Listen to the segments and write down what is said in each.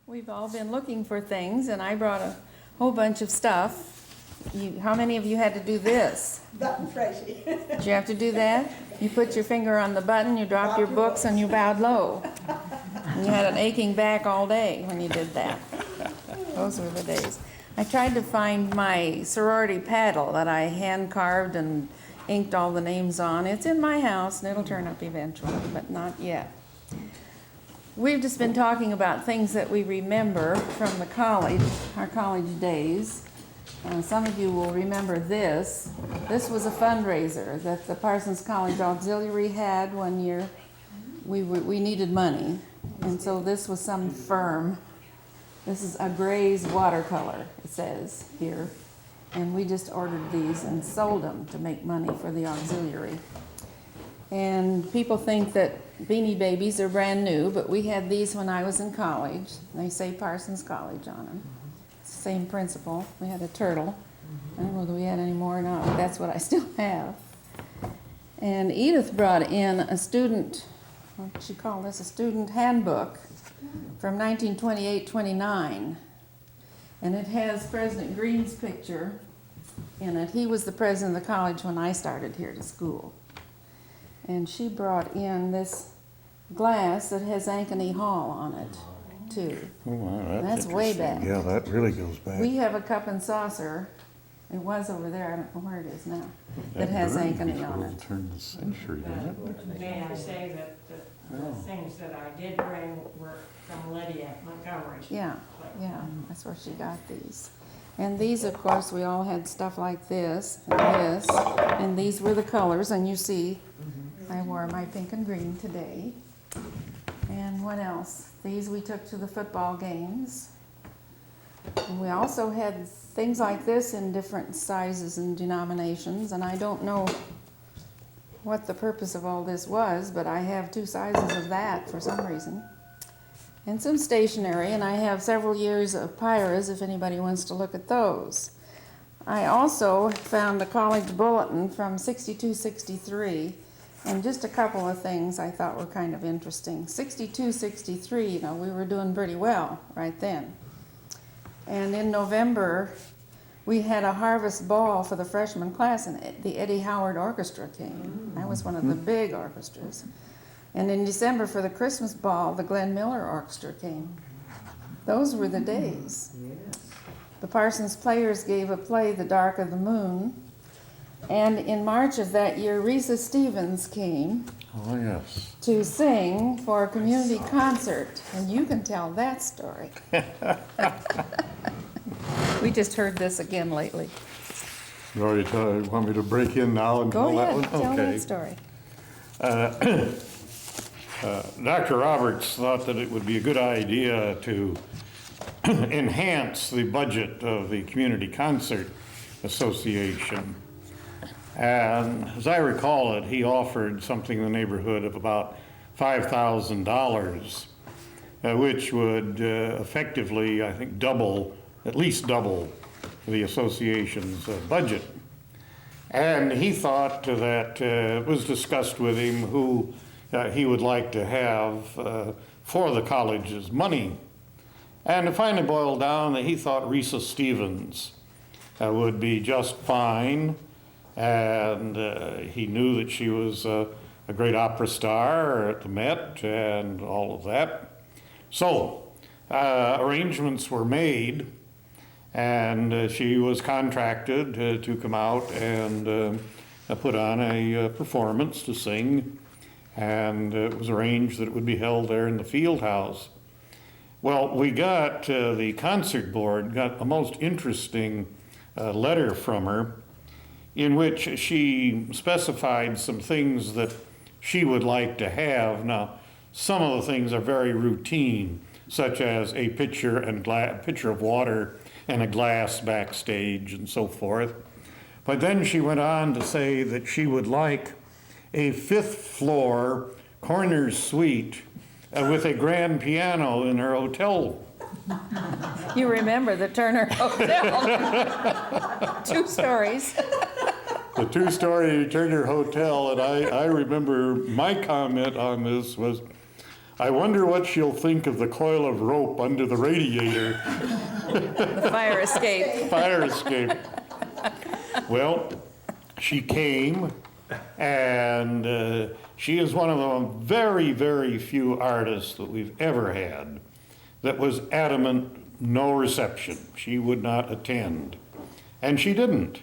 We've all been looking for things, and I brought a whole bunch of stuff. How many of you had to do this? Button Freshie. Did you have to do that? You put your finger on the button, you dropped your books, and you bowed low. And you had an aching back all day when you did that. Those were the days. I tried to find my sorority paddle that I hand carved and inked all the names on. It's in my house, and it'll turn up eventually, but not yet. We've just been talking about things that we remember from the college, our college days. Some of you will remember this. This was a fundraiser that the Parsons College Auxiliary had one year. We needed money, and so this was some firm. This is a Gray's watercolor, it says here. And we just ordered these and sold them to make money for the auxiliary. And people think that Beanie Babies are brand new, but we had these when I was in college. They say Parsons College on them. Same principle. We had a turtle. I don't know whether we had any more or not, but that's what I still have. And Edith brought in a student, what did she call this? A student handbook from 1928-29. And it has President Green's picture in it. He was the president of the college when I started here to school. And she brought in this glass that has Ankeny Hall on it, too. Oh, wow, That's way back. Yeah, that really goes back. We have a cup and saucer. It was over there, I don't know where it is now, that has Ankeny on it. Turn the century, didn't it? May I say that the things that I did bring were from Lydia Montgomery. Yeah, that's where she got these. And these, of course, we all had stuff like this, and these were the colors, and you see, I wore my pink and green today. And what else? These we took to the football games. And we also had things like this in different sizes and denominations, and I don't know what the purpose of all this was, but I have 2 sizes of that for some reason. And some stationery, and I have several years of Pyras if anybody wants to look at those. I also found a college bulletin from 62-63, and just a couple of things I thought were kind of interesting. 62-63, you know, we were doing pretty well right then. And in November, we had a harvest ball for the freshman class, and the Eddie Howard Orchestra came. That was one of the big orchestras. And in December, for the Christmas ball, the Glenn Miller Orchestra came. Those were the days. The Parsons Players gave a play, The Dark of the Moon. And in March of that year, Risa Stevens came Oh, yes. to sing for a community concert. And you can tell that story. We just heard this again lately. You already want me to break in now and Go tell ahead, that one? tell Okay. that story. Dr. Roberts thought that it would be a good idea to enhance the budget of the Community Concert Association. And as I recall it, he offered something in the neighborhood of about $5,000, which would effectively, I think, at least double the association's budget. And he thought that it was discussed with him who he would like to have for the college's money. And it finally boiled down that he thought Risa Stevens would be just fine. And he knew that she was a great opera star at the Met and all of that. So arrangements were made, and she was contracted to come out and put on a performance to sing. And it was arranged that it would be held there in the field house. Well, we got, the concert board got a most interesting letter from her in which she specified some things that she would like to have. Now, some of the things are very routine, such as a pitcher of water and a glass backstage and so forth. But then she went on to say that she would like a 5th floor corner suite with a grand piano in her hotel. You remember the Turner Hotel. 2 stories. The 2-story Turner Hotel, and I remember my comment on this was, I wonder what she'll think of the coil of rope under the radiator. The fire escape. Fire escape. Well, she came, and she is one of the very, very few artists that we've ever had that was adamant, no reception. She would not attend. And she didn't.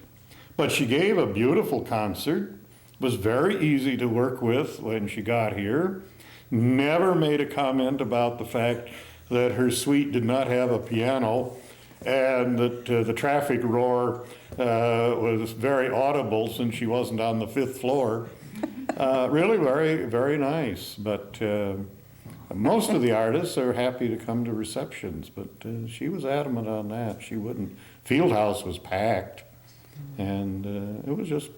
But she gave a beautiful concert, was very easy to work with when she got here, never made a comment about the fact that her suite did not have a piano, and that the traffic roar was very audible since she wasn't on the 5th floor. Really very, very nice. But most of the artists are happy to come to receptions, but she was adamant on that. She wouldn't. Fieldhouse was packed, and it was just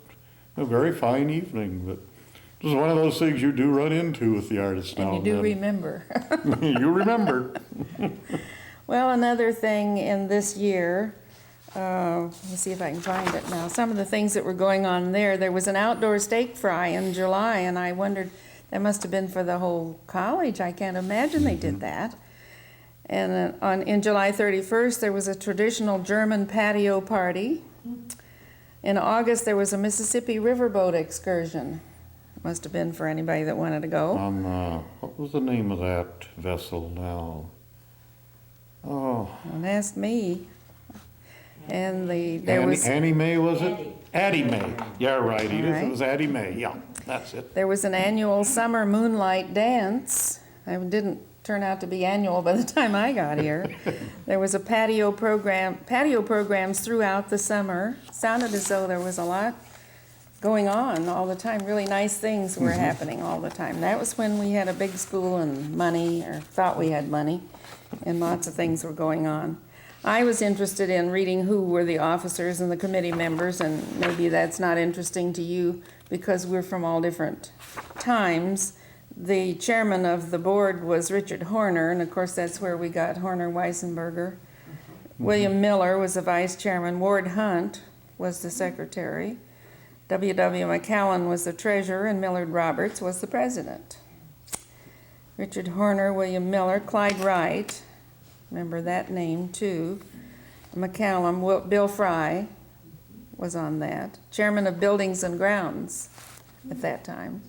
a very fine evening. But it was one of those things you do run into with the artists now. And you do remember. You remember. Well, another thing in this year, let me see if I can find it now. Some of the things that were going on there was an outdoor steak fry in July, and I wondered, that must have been for the whole college. I can't imagine they did that. And in July 31st, there was a traditional German patio party. In August, there was a Mississippi riverboat excursion. Must have been for anybody that wanted to go. What was the name of that vessel now? Oh. Don't ask me. And there was Annie Mae, was it? Addie Mae. Yeah, right, Edith. Right. It was Addie Mae. Yeah, that's it. There was an annual summer moonlight dance. It didn't turn out to be annual by the time I got here. There was a patio programs throughout the summer. Sounded as though there was a lot going on all the time. Really nice things were happening all the time. That was when we had a big school and money, or thought we had money, and lots of things were going on. I was interested in reading who were the officers and the committee members, and maybe that's not interesting to you because we're from all different times. The chairman of the board was Richard Horner, and of course that's where we got Horner Weisenberger. William Miller was the vice chairman. Ward Hunt was the secretary. W.W. McCallan was the treasurer, and Millard Roberts was the president. Richard Horner, William Miller, Clyde Wright, remember that name too. McCallum, Bill Fry was on that. Chairman of Buildings and Grounds at that time.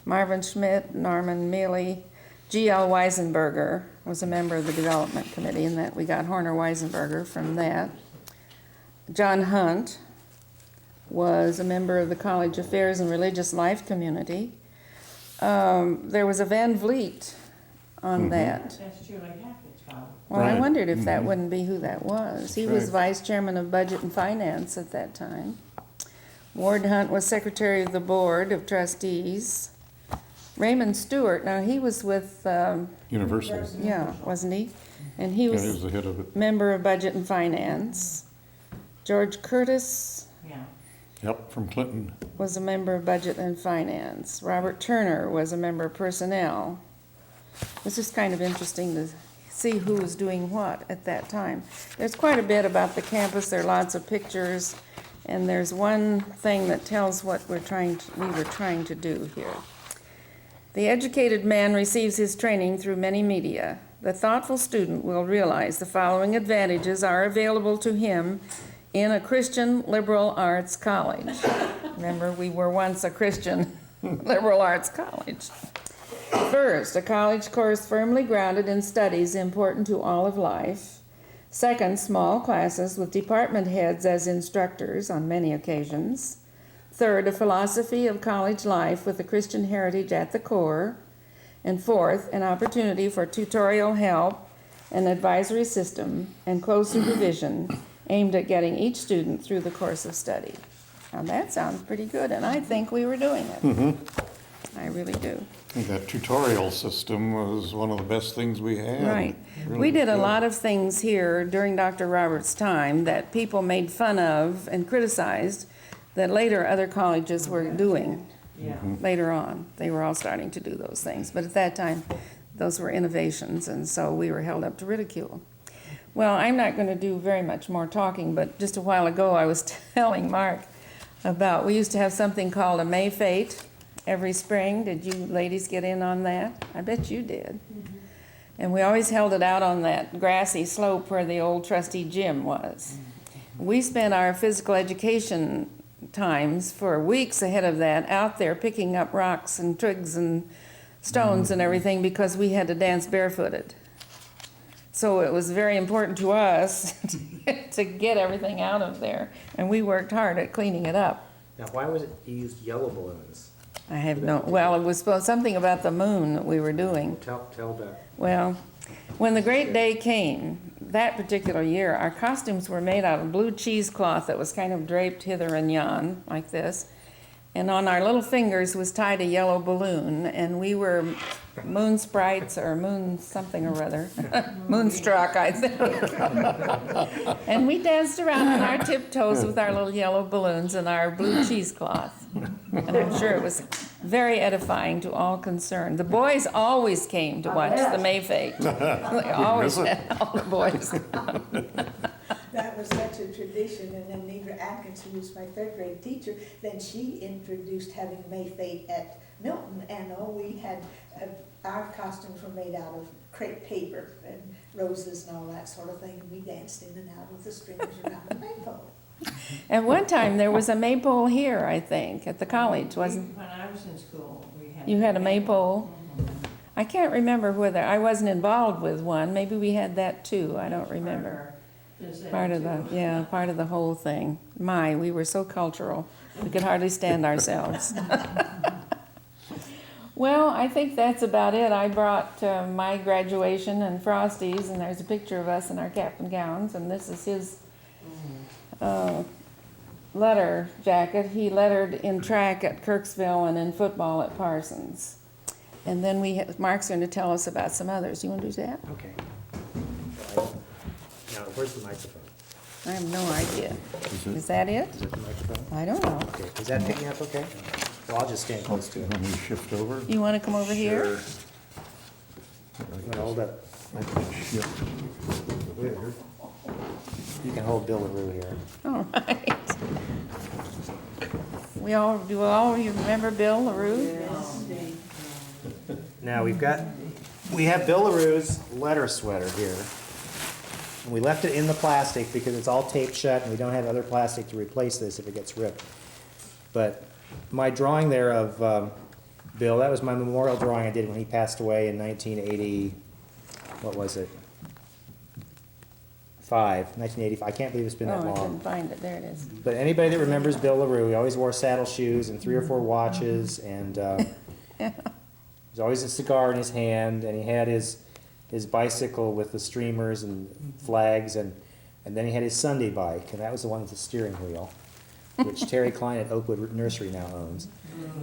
Marvin Schmidt, Norman Mealy, G.L. Weisenberger was a member of the development committee, and that we got Horner Weisenberger from that. John Hunt was a member of the College Affairs and Religious Life Community. There was a Van Vliet on that. That's Julie Hackett's college. Well, I Right. wondered if that wouldn't be who that was. He was right. vice chairman of budget and finance at that time. Ward Hunt was secretary of the board of trustees. Raymond Stewart, now he was with, Universal. yeah, wasn't he? And he Yeah, was he was the head of it. member of budget and finance. George Curtis Yeah. Yep, from Clinton. was a member of budget and finance. Robert Turner was a member of personnel. It's just kind of interesting to see who was doing what at that time. There's quite a bit about the campus. There are lots of pictures, and there's one thing that tells what we were trying to do here. The educated man receives his training through many media. The thoughtful student will realize the following advantages are available to him in a Christian liberal arts college. Remember, we were once a Christian liberal arts college. First, a college course firmly grounded in studies important to all of life. Second, small classes with department heads as instructors on many occasions. Third, a philosophy of college life with a Christian heritage at the core. And fourth, an opportunity for tutorial help, an advisory system, and close supervision aimed at getting each student through the course of study. Now that sounds pretty good, and I think we were doing it. I really do. I think that tutorial system was one of the best things we had. Right. Really We did a good. lot of things here during Dr. Roberts' time that people made fun of and criticized that later other colleges were doing Yeah. later on. They were all starting to do those things. But at that time, those were innovations, and so we were held up to ridicule. Well, I'm not going to do very much more talking, but just a while ago I was telling Mark about, we used to have something called a May Fete every spring. Did you ladies get in on that? I bet you did. And we always held it out on that grassy slope where the old trustee gym was. We spent our physical education times for weeks ahead of that out there picking up rocks and twigs and stones and everything because we had to dance barefooted. So it was very important to us to get everything out of there, and we worked hard at cleaning it up. Now, why was it you used yellow balloons? I have no, well, it was something about the moon that we were doing. Tell that. Well, when the great day came, that particular year, our costumes were made out of blue cheesecloth that was kind of draped hither and yon, like this. And on our little fingers was tied a yellow balloon, and we were moon sprites or moon something or other. Moonstruck, I think. And we danced around on our tiptoes with our little yellow balloons and our blue cheesecloth. And I'm sure it was very edifying to all concerned. The boys always came to watch the May Fete. They always had all the boys. That was such a tradition, and then Neva Atkins, who was my third grade teacher, then she introduced having May Fete at Milton, and we had, our costumes were made out of crepe paper and roses and all that sort of thing, and we danced in and out with the streamers around the maypole. At one time, there was a maypole here, I think, at the college, wasn't? When I was in school, we had. You had a maypole? I can't remember whether, I wasn't involved with one, maybe we had that too, I don't remember. Part of the whole thing. We were so cultural, we could hardly stand ourselves. Well, I think that's about it. I brought my graduation and Frosty's, and there's a picture of us in our cap and gowns, and this is his letter jacket. He lettered in track at Kirksville and in football at Parsons. And then Mark's going to tell us about some others. You want to do that? Okay. Now, where's the microphone? I have no idea. Is that it? Is that the microphone? I don't know. Okay, is that picking up okay? Well, I'll just stand close to it. Let me shift over. You want to come over here? You wanna hold up? You can hold Bill LaRue here. All right. Do all of you remember Bill LaRue? Now, we have Bill LaRue's letter sweater here. And we left it in the plastic because it's all taped shut and we don't have other plastic to replace this if it gets ripped. But my drawing there of Bill, that was my memorial drawing I did when he passed away in 1980, what was it? 1985. I can't believe it's been that Oh, I long. couldn't find it. There it is. But anybody that remembers Bill LaRue, he always wore saddle shoes and 3 or 4 watches, and there's always a cigar in his hand, and he had his bicycle with the streamers and flags, and then he had his Sunday bike, and that was the one with the steering wheel, which Terry Klein at Oakwood Nursery now owns.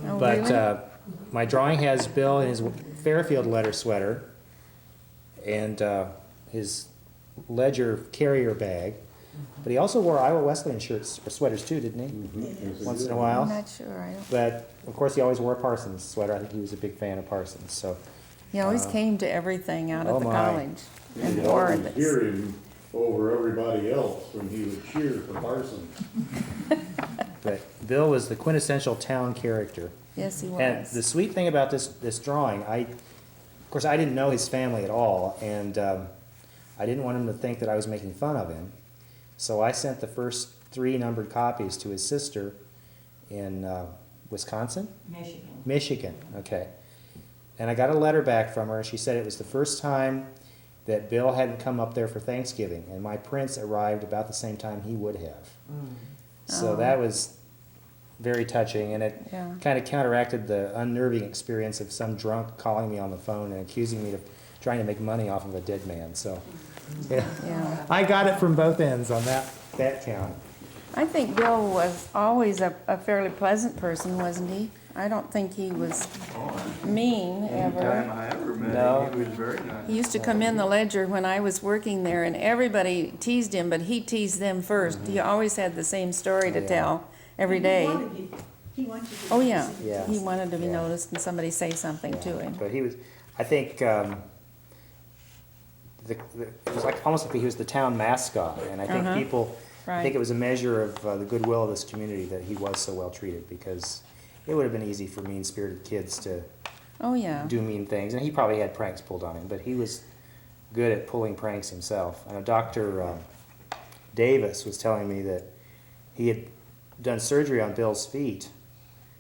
Oh, But really? my drawing has Bill in his Fairfield letter sweater and his Ledger carrier bag. But he also wore Iowa Wesleyan shirts or sweaters too, didn't he? Once in a I'm while. not sure. I don't. But of course, he always wore a Parsons sweater. I think he was a big fan of Parsons. So He always came to everything out at oh the my. college and You wore always it. hear him over everybody else when he would cheer for Parsons. But Bill was the quintessential town character. Yes, he And the was. sweet thing about this drawing, of course, I didn't know his family at all, and I didn't want him to think that I was making fun of him. So I sent the first 3 numbered copies to his sister in Wisconsin? Michigan, okay. And I got a letter back from her, and she said it was the first time that Bill hadn't come up there for Thanksgiving, and my prince arrived about the same time he would have. So Oh. that was very touching, and it Yeah. kind of counteracted the unnerving experience of some drunk calling me on the phone and accusing me of trying to make money off of a dead man. So, yeah, Yeah. I got it from both ends on that count. I think Bill was always a fairly pleasant person, wasn't he? I don't think he was mean Anytime ever. I ever met No. him, he was very nice. He used to come in the ledger when I was working there, and everybody teased him, but he teased them first. He always had the same story to Yeah. tell every day. He wanted you to Oh, yeah. Yeah. He wanted to be Yeah. noticed and somebody say something to him. But he was, I think, it was like almost like he was the town mascot, and I think I Right. think it was a measure of the goodwill of this community that he was so well treated, because it would have been easy for mean-spirited kids to Oh, yeah. do mean things, and he probably had pranks pulled on him, but he was good at pulling pranks himself. I know Dr. Davis was telling me that he had done surgery on Bill's feet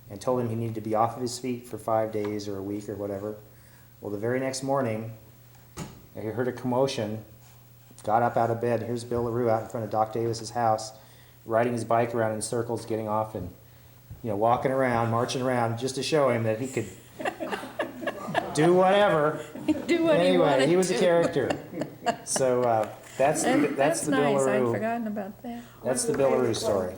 and told him he needed to be off of his feet for 5 days or a week or whatever. Well, the very next morning, he heard a commotion, got up out of bed, and here's Bill LaRue out in front of Doc Davis's house, riding his bike around in circles, getting off and, walking around, marching around, just to show him that he could do whatever. Do what he Anyway, wanted he was a to. character. So that's the That's Bill nice, I'd LaRue. forgotten about that. That's the Bill LaRue story.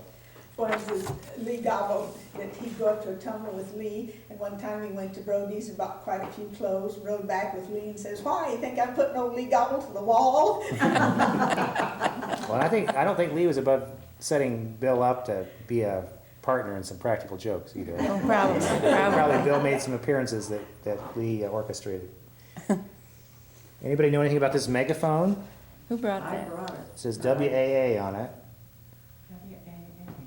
Was Lee Gobble, that he'd go up to a tunnel with Lee, and one time he went to Brody's and bought quite a few clothes, rode back with Lee and says, "Why, you think I'm putting old Lee Gobble to the wall?" Well, I don't think Lee was above setting Bill up to be a partner in some practical jokes either. Oh, probably. Probably Bill made some appearances that Lee orchestrated. Anybody know anything about this megaphone? Who brought I that? brought it. It says WAA on it.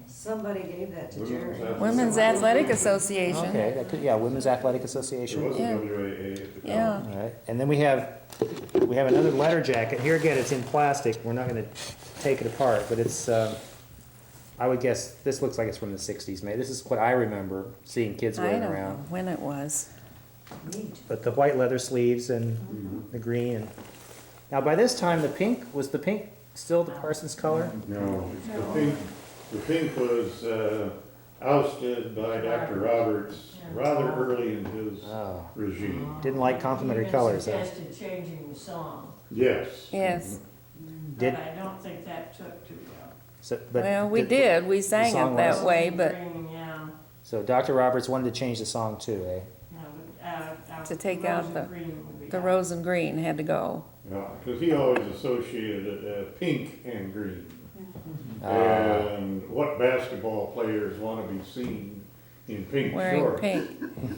Somebody gave that to Jerry. Women's Athletic Association. Okay, that could, yeah, Women's Athletic There Association. was a Yeah. WAA at the Yeah. time. All right, and then we have another letter jacket. Here again, it's in plastic. We're not gonna take it apart, but it's, I would guess, this looks like it's from the 60s, maybe. This is what I remember seeing kids I wearing don't know around. when it was. Neat. But the white leather sleeves and the green. And now by this time, was the pink still the Parsons color? No, the pink was ousted by Dr. Roberts rather early in his Oh, regime. didn't like complimentary colors, huh? He even suggested changing the song, Yes. Yes. Did- but I don't think that took too well. So, but Well, we did. We sang song it that was- way, but Green, yeah, So Dr. Roberts wanted to change the song too, eh? To take out rose and green would be the out. rose and green had to go. Yeah, because he always associated pink and green. Uh, And what basketball players want to be seen in pink Wearing shorts? pink.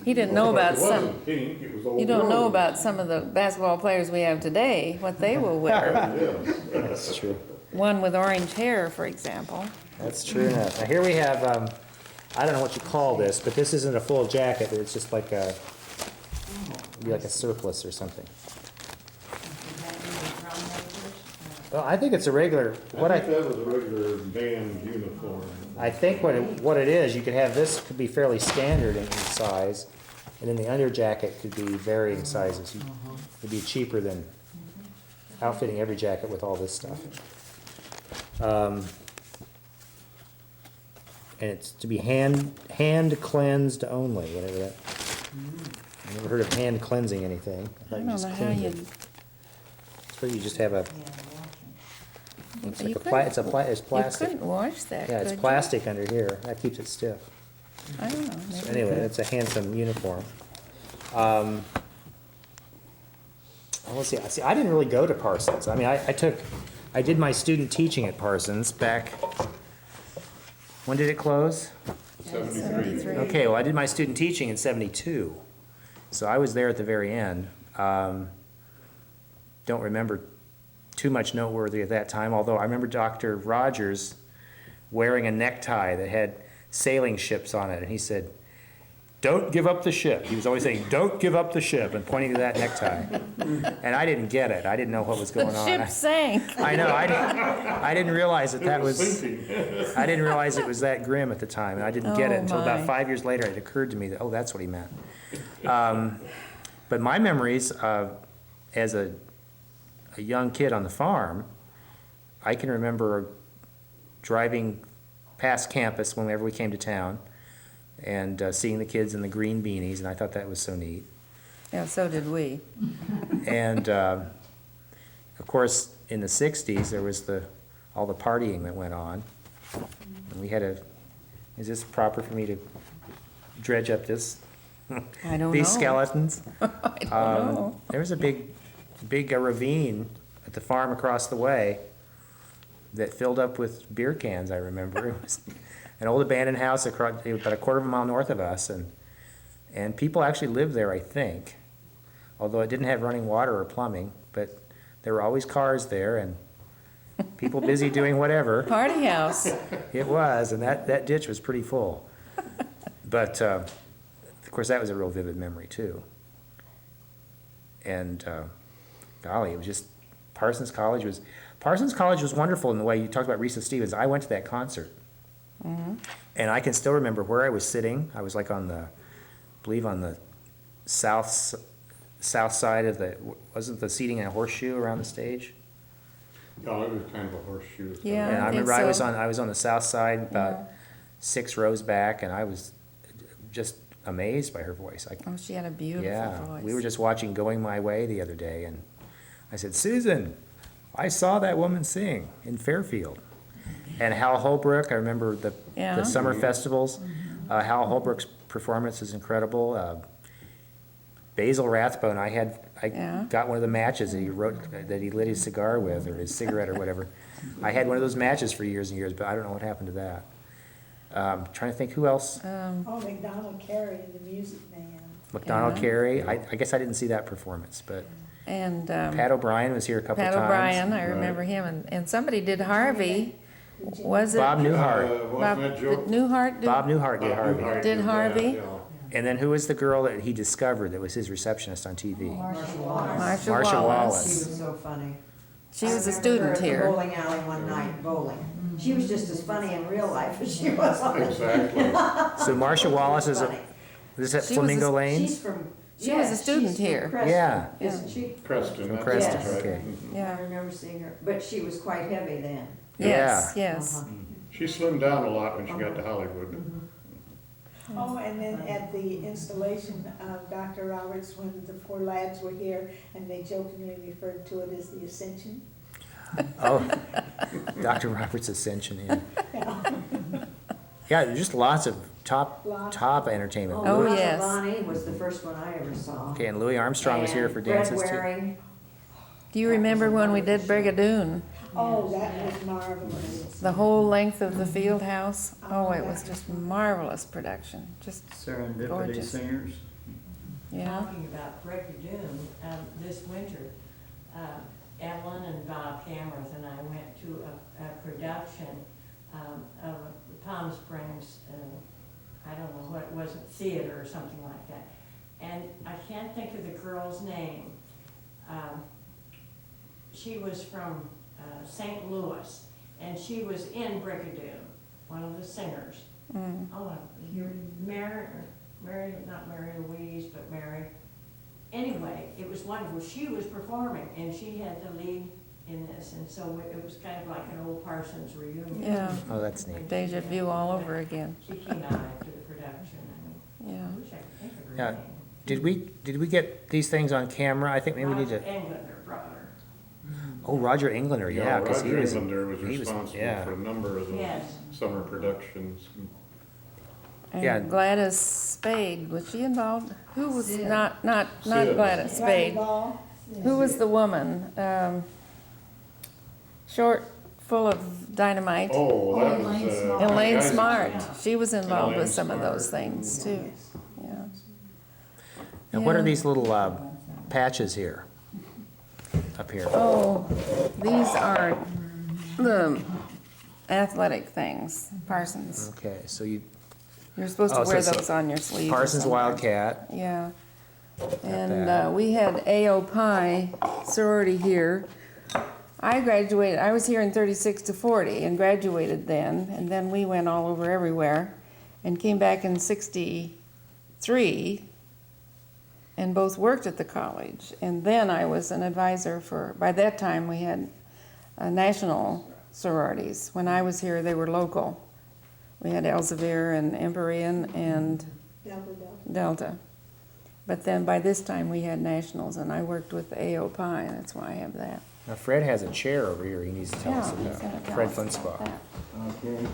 He didn't know about It some, wasn't pink, it was old you don't know rose. about some of the basketball players we have today, what they will wear. Yes. That's true. One with orange hair, for example. That's true enough. Now here we have, I don't know what you call this, but this isn't a full jacket, but it's just like it'd be like a surplice or something. Is that even drum makers? Well, I think it's a regular, I think that was a regular band uniform. I think what it is, you could have, this could be fairly standard in size, and then the under jacket could be varying sizes. It'd be cheaper than outfitting every jacket with all this stuff. And it's to be hand cleansed only, whatever that. I never heard of hand cleansing anything. I thought you don't just know how cleaned you, it. So you just have a, it's you like couldn't, it's you plastic. couldn't wash that, Yeah, it's could you? plastic under here. That keeps it stiff. I don't know. So maybe anyway, could. it's a handsome uniform. Well, let's see. See, I didn't really go to Parsons. I mean, I did my student teaching at Parsons back, when did it close? 73. Okay, well, I did my student teaching in 72. So I was there at the very end. Don't remember too much noteworthy at that time, although I remember Dr. Rogers wearing a necktie that had sailing ships on it, and he said, "Don't give up the ship." He was always saying, "Don't give up the ship," and pointing to that necktie. And I didn't get it. I didn't know what was going The on. ship sank. I know, I didn't realize that It was was, sinking. I didn't realize it was that grim at the time, and I didn't get it Oh, until about my. 5 years later. It occurred to me that, oh, that's what he meant. But my memories as a young kid on the farm, I can remember driving past campus whenever we came to town and seeing the kids in the green beanies, and I thought that was so neat. Yeah, so did we. And of course, in the 60s, there was all the partying that went on. And we had is this proper for me to dredge up this? I don't These know. skeletons? I don't know. There was a big ravine at the farm across the way that filled up with beer cans, I remember. It was an old abandoned house about a quarter of a mile north of us, and people actually lived there, I think, although it didn't have running water or plumbing, but there were always cars there and people busy doing whatever. Party house. It was, and that ditch was pretty full. But, of course, that was a real vivid memory, too. And, golly, it was just, Parsons College was wonderful in the way you talked about Risa Stevens. I went to that concert. And I can still remember where I was sitting. I was like on the, I believe on the south side of the, wasn't the seating in a horseshoe around the stage? Oh, it was kind of a horseshoe. Yeah. And I I think remember so. I was on the south side, about 6 rows back, and I was just amazed by her voice. Oh, she had a beautiful Yeah, voice. we were just watching Going My Way the other day, and I said, Susan, I saw that woman sing in Fairfield. And Hal Holbrook, I remember the Yeah. summer festivals. Hal Holbrook's performance is incredible. Basil Rathbone, I Yeah. got one of the matches that he lit his cigar with, or his cigarette or whatever. I had one of those matches for years and years, but I don't know what happened to that. Trying to think who else. Oh, McDonald Carey and the Music Man. McDonald Yeah. Carey. I guess I didn't see that performance, but And Pat O'Brien was here a couple Pat times. O'Brien, I remember him, and somebody did Harvey. Was it? Bob Newhart. Wasn't Bob- that did Joe? Newhart do? Bob Newhart did Harvey. Newhart Did that, Harvey? yeah. And then who was the girl that he discovered that was his receptionist on TV? Marcia Wallace. Marsha Marsha She Wallace. was so funny. She was a I remember her student at the here. bowling alley one night bowling. She was just as funny in real life as she was on it. Exactly. So Marsha Wallace is Funny. is that She was Flamingo a- Lanes? She's from. She was a yes, student she's from here. Preston, Yeah. Isn't she? Preston. From that's Preston, right. okay. Mhm. I Yeah, remember seeing her, but she was quite heavy then. yes, Yeah. yes. Uh-huh. She slimmed down a lot when she got to Hollywood. Oh, and then at the installation of Dr. Roberts, when the 4 lads were here, and they jokingly referred to it as the Ascension. Oh, Dr. Robert's Ascension, yeah. Yeah, there's just lots of top entertainment. Oh, Oh, Russell yes. Bonnie was the first one I ever saw. Okay, and Louis Armstrong was here for And dances Fred too. Waring. Do you remember when we did Brigadoon? Oh, that was marvelous. The whole length of the field house? Oh, it was just marvelous production, just Serendipity gorgeous. Singers. Yeah. Talking about Brigadoon, this winter, Evelyn and Bob Cameron and I went to a production of Palm Springs, I don't know what, it wasn't theater or something like that. And I can't think of the girl's name. She was from St. Louis, and she was in Brigadoon, one of the singers. Mm. Oh, Mary, not Mary Louise, but Mary. Anyway, it was wonderful. She was performing, and she had the lead in this, and so it was kind of like an old Parsons reunion. Yeah. Oh, that's neat. Deja vu all over again. She came out after the production, Yeah. I wish I could think of her Yeah. name. Did we get these things on camera? I think maybe we need Roger to, Englander brought her. oh, Roger Englander, yeah, because he Roger was, Englander was he was- responsible yeah. for a number of those Yes. summer productions. Yeah. And Gladys Spade, was she involved? Who was, Sid. not Sid. Gladys Spade. Ball. Who was the woman? Short, full of dynamite. Oh, that Elaine was, Smart. Elaine Isaac. Smart, Yeah. she was involved Elaine with some of Smart. those things too, yeah. and what are Yeah. these little patches here? Up here? Oh, these are the athletic things, Parsons. Okay, so you, You're supposed Oh, to so wear it's those on your sleeve. or Parsons somewhere. Wildcat, Yeah. And that. we had A.O. Pi sorority here. I graduated, I was here in 36 to 40 and graduated then, and then we went all over everywhere and came back in 63 and both worked at the college. And then I was an advisor for, by that time we had national sororities. When I was here, they were local. We had Elsevier and Empyrean and Delta. But then by this time, we had nationals, and I worked with A.O. Pi, and that's why I have that. now Fred has a chair over here he needs to tell us Yeah, he's about. gonna tell Fred us about Flinspaw. that. Okay.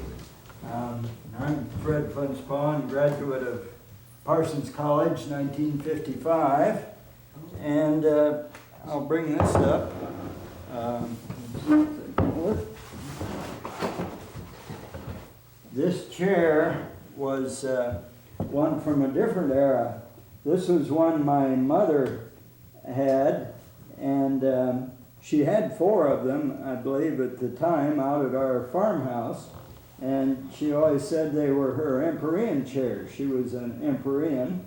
I'm Fred Flinspaw, graduate of Parsons College, 1955. And I'll bring this up. This chair was one from a different era. This was one my mother had, and she had 4 of them, I believe, at the time, out at our farmhouse. And she always said they were her Empyrean chairs. She was an Empyrean,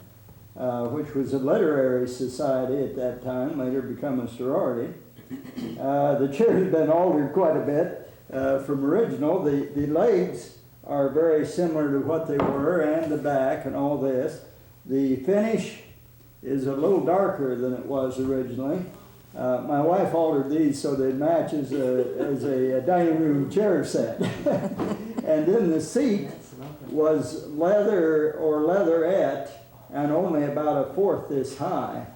which was a literary society at that time, later become a sorority. The chair has been altered quite a bit from original. The legs are very similar to what they were, and the back and all this. The finish is a little darker than it was originally. My wife altered these so they match as a dining room chair set. And then the seat was leather or leatherette and only about a fourth this high.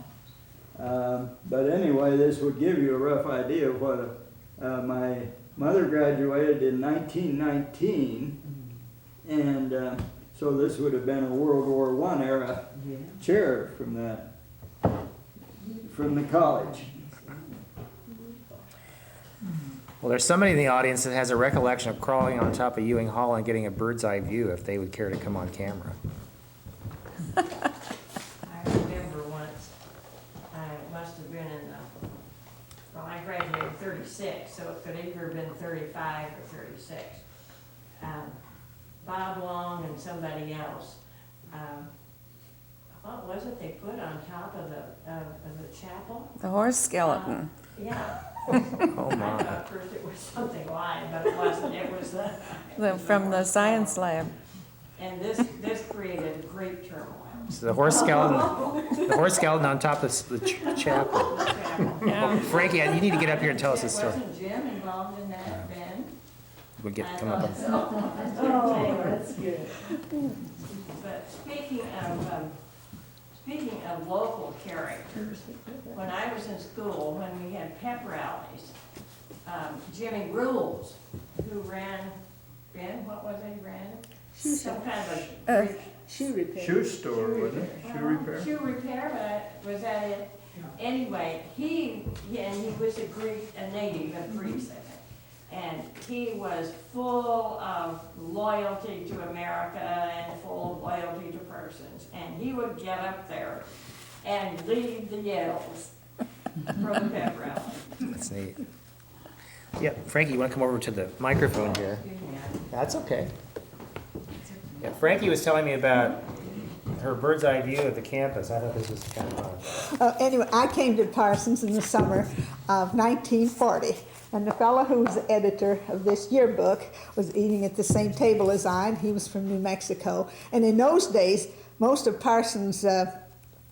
But anyway, this would give you a rough idea of what my mother graduated in 1919, and so this would have been a World War I era chair from the college. Well, there's somebody in the audience that has a recollection of crawling on top of Ewing Hall and getting a bird's eye view if they would care to come on camera. I remember once, I must have been in the, well, I graduated in 36, so it could either have been 35 or 36. Bob Long and somebody else, what was it they put on top of the chapel? The horse skeleton. Yeah. Oh I my. thought first it was something live, but it wasn't, it was From the science lab. and this created great turmoil. So the horse skeleton on top of the chapel. Yeah. Frankie, you need to get up here and tell us this story. Wasn't Jim involved in that, Ben? We'll come up. Oh, that's good. But speaking of local characters, when I was in school, when we had pep rallies, Jimmy Rules, who ran, Ben, what was it he ran? Some kind of a Greek. Shoe repair. Shoe store, wasn't it? Shoe repair? Shoe repair, but was that it? Anyway, he was a native of Greece, I think. And he was full of loyalty to America and full of loyalty to Parsons. And he would get up there and lead the yells for the pep rally. That's neat. Yeah, Frankie, you want to come over to the microphone here? That's okay. Yeah, Frankie was telling me about her bird's eye view of the campus. I thought this was kind of fun. Anyway, I came to Parsons in the summer of 1940, and the fellow who was the editor of this yearbook was eating at the same table as I, and he was from New Mexico. And in those days, most of Parsons'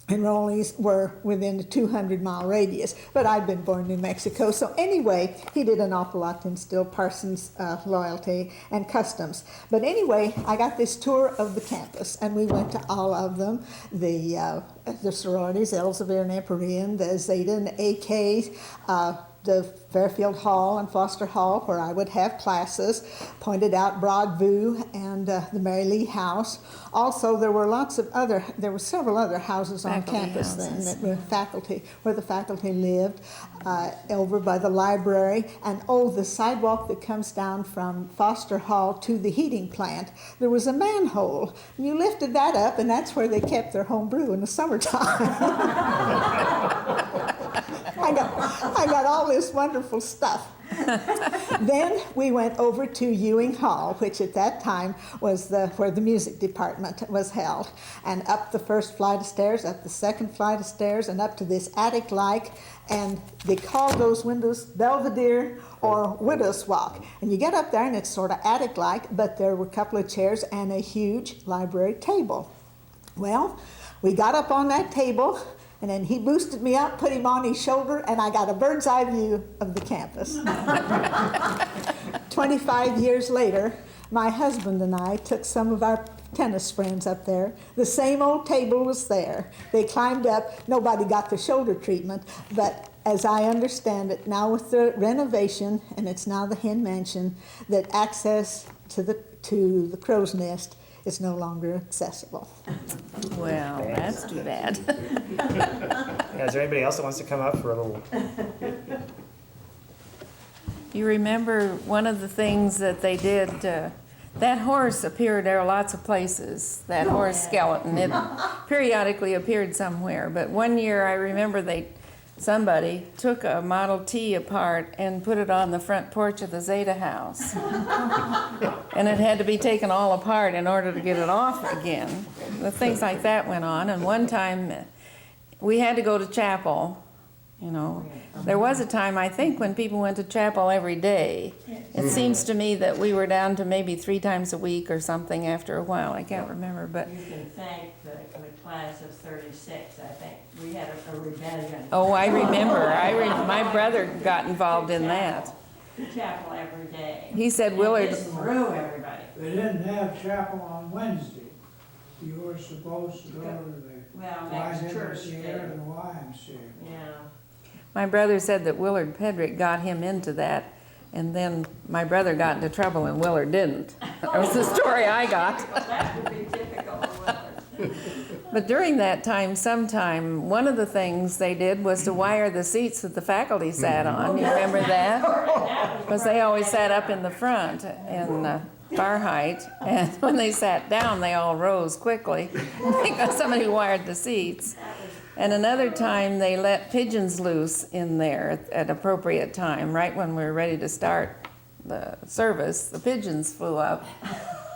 enrollees were within the 200-mile radius, but I'd been born in New Mexico. So anyway, he did an awful lot to instill Parsons' loyalty and customs. But anyway, I got this tour of the campus, and we went to all of them, the sororities, Elsevier and Empyrean, the Zeta and the AK, the Fairfield Hall and Foster Hall, where I would have classes, pointed out Broadview and the Mary Lee House. Also, there were several other houses on Faculty campus houses. then that were where the faculty lived, over by the library, and the sidewalk that comes down from Foster Hall to the heating plant, there was a manhole. And you lifted that up, and that's where they kept their homebrew in the summertime. I got all this wonderful stuff. Then we went over to Ewing Hall, which at that time was where the music department was held. And up the first flight of stairs, up the second flight of stairs, and up to this attic-like, and they called those windows Belvedere or Widow's Walk. And you get up there and it's sort of attic-like, but there were a couple of chairs and a huge library table. Well, we got up on that table, and then he boosted me up, put him on his shoulder, and I got a bird's eye view of the campus. 25 years later, my husband and I took some of our tennis friends up there. The same old table was there. They climbed up. Nobody got the shoulder treatment, but as I understand it, now with the renovation, and it's now the Hen Mansion, that access to the crow's nest is no longer accessible. Well, that's too bad. Yeah, is there anybody else that wants to come up for a little? You remember one of the things that they did, that horse appeared there lots of places, that horse skeleton. It periodically appeared somewhere, but one year I remember they somebody took a Model T apart and put it on the front porch of the Zeta house. And it had to be taken all apart in order to get it off again. The things like that went on. And one time we had to go to chapel, you know. There was a time, I think, when people went to chapel every day. It seems to me that we were down to maybe 3 times a week or something after a while. I can't remember, but. You can thank the class of 36, I think. We had a rebellion. Oh, I remember. My brother got involved in that. To chapel every day. He said And Willard. just threw everybody. They didn't have chapel on Wednesday. You were supposed to go to the Well, next church YMCA did. or the YMCA. Yeah. My brother said that Willard Pedrick got him into that, and then my brother got into trouble and Willard didn't. That was the story I got. That would be typical of Willard. But during that time, sometime, one of the things they did was to wire the seats that the faculty sat on. You remember that? Because they always sat up in the front in far height, and when they sat down, they all rose quickly because somebody wired the seats. And another time, they let pigeons loose in there at appropriate time, right when we were ready to start the service. The pigeons flew up.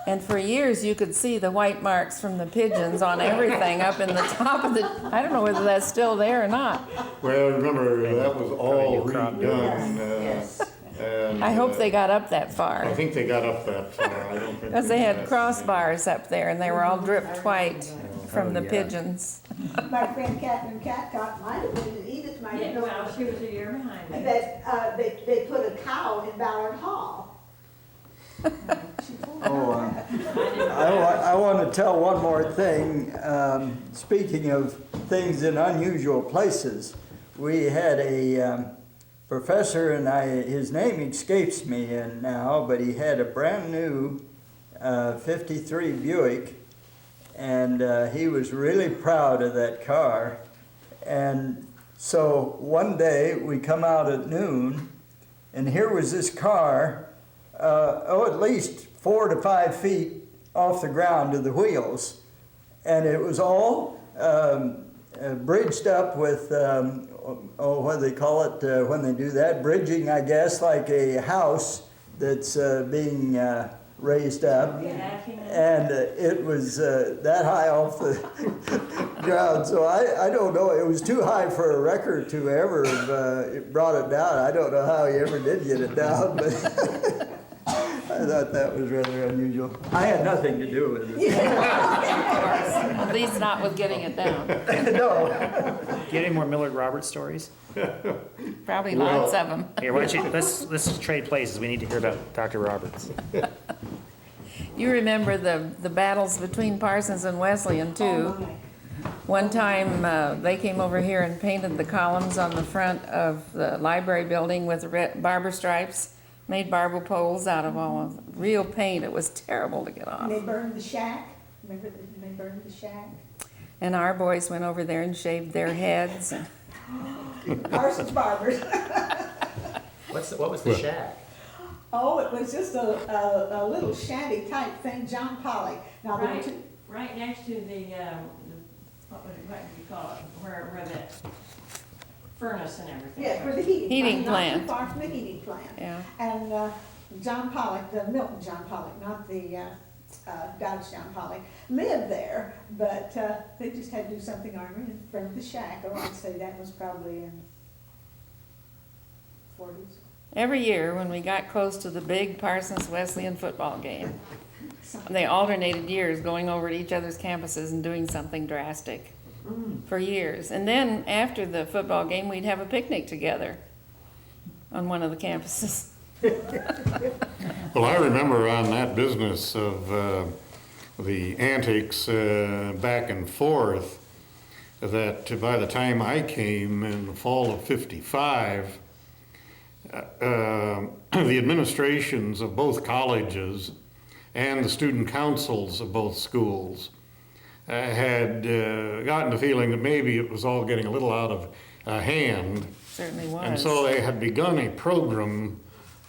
And for years, you could see the white marks from the pigeons on everything up in the top of the, I don't know whether that's still there or not. Well, remember, that was all Probably redone. Yes. And, I hope they got up that I far, think they got up that far. I don't think. because they had got- crossbars up there, and they were all dripped white from the pigeons. My friend Catherine Catcott might have been, and Edith might have Yeah, known, well, she was a year behind me. that they put a cow in Ballard Hall. Oh, I want to tell one more thing. Speaking of things in unusual places, we had a professor, and his name escapes me now, but he had a brand new 53 Buick, and he was really proud of that car. And so one day we come out at noon, and here was this car, at least 4 to 5 feet off the ground to the wheels. And it was all bridged up with, what do they call it when they do that? Bridging, I guess, like a house that's being raised up. And it was that high off the ground. So I don't know, it was too high for a wrecker to ever have brought it down. I don't know how he ever did get it down, but I thought that was rather unusual. I had nothing to do with it. At least not with getting it down. No. Get any more Millard Roberts stories? Probably lots of them. Here, why don't you, let's trade places. We need to hear about Dr. Roberts. You remember the battles between Parsons and Wesleyan, too. One time, they came over here and painted the columns on the front of the library building with red barber stripes, made barber poles out of all of real paint. It was terrible to get off. And they burned the shack. Remember they burned the shack? And our boys went over there and shaved their heads. Parsons Barbers. What was the shack? Oh, it was just a little shanty type thing, John Pollock. Now, there were two, Right next to the, what do you call it, where the furnace and everything. yes, for the heating. Heating Not plant. too far from the heating plant. Yeah. And John Pollock, the Milton John Pollock, not the Dodge John Pollock, lived there, but they just had to do something on it and burned the shack. Oh, I'd say that was probably in 40s. Every year, when we got close to the big Parsons Wesleyan football game, they alternated years going over to each other's campuses and doing something drastic for years. And then after the football game, we'd have a picnic together on one of the campuses. Well, I remember on that business of the antics back and forth, that by the time I came in the fall of '55, the administrations of both colleges and the student councils of both schools had gotten the feeling that maybe it was all getting a little out of hand. Certainly was. And so they had begun a program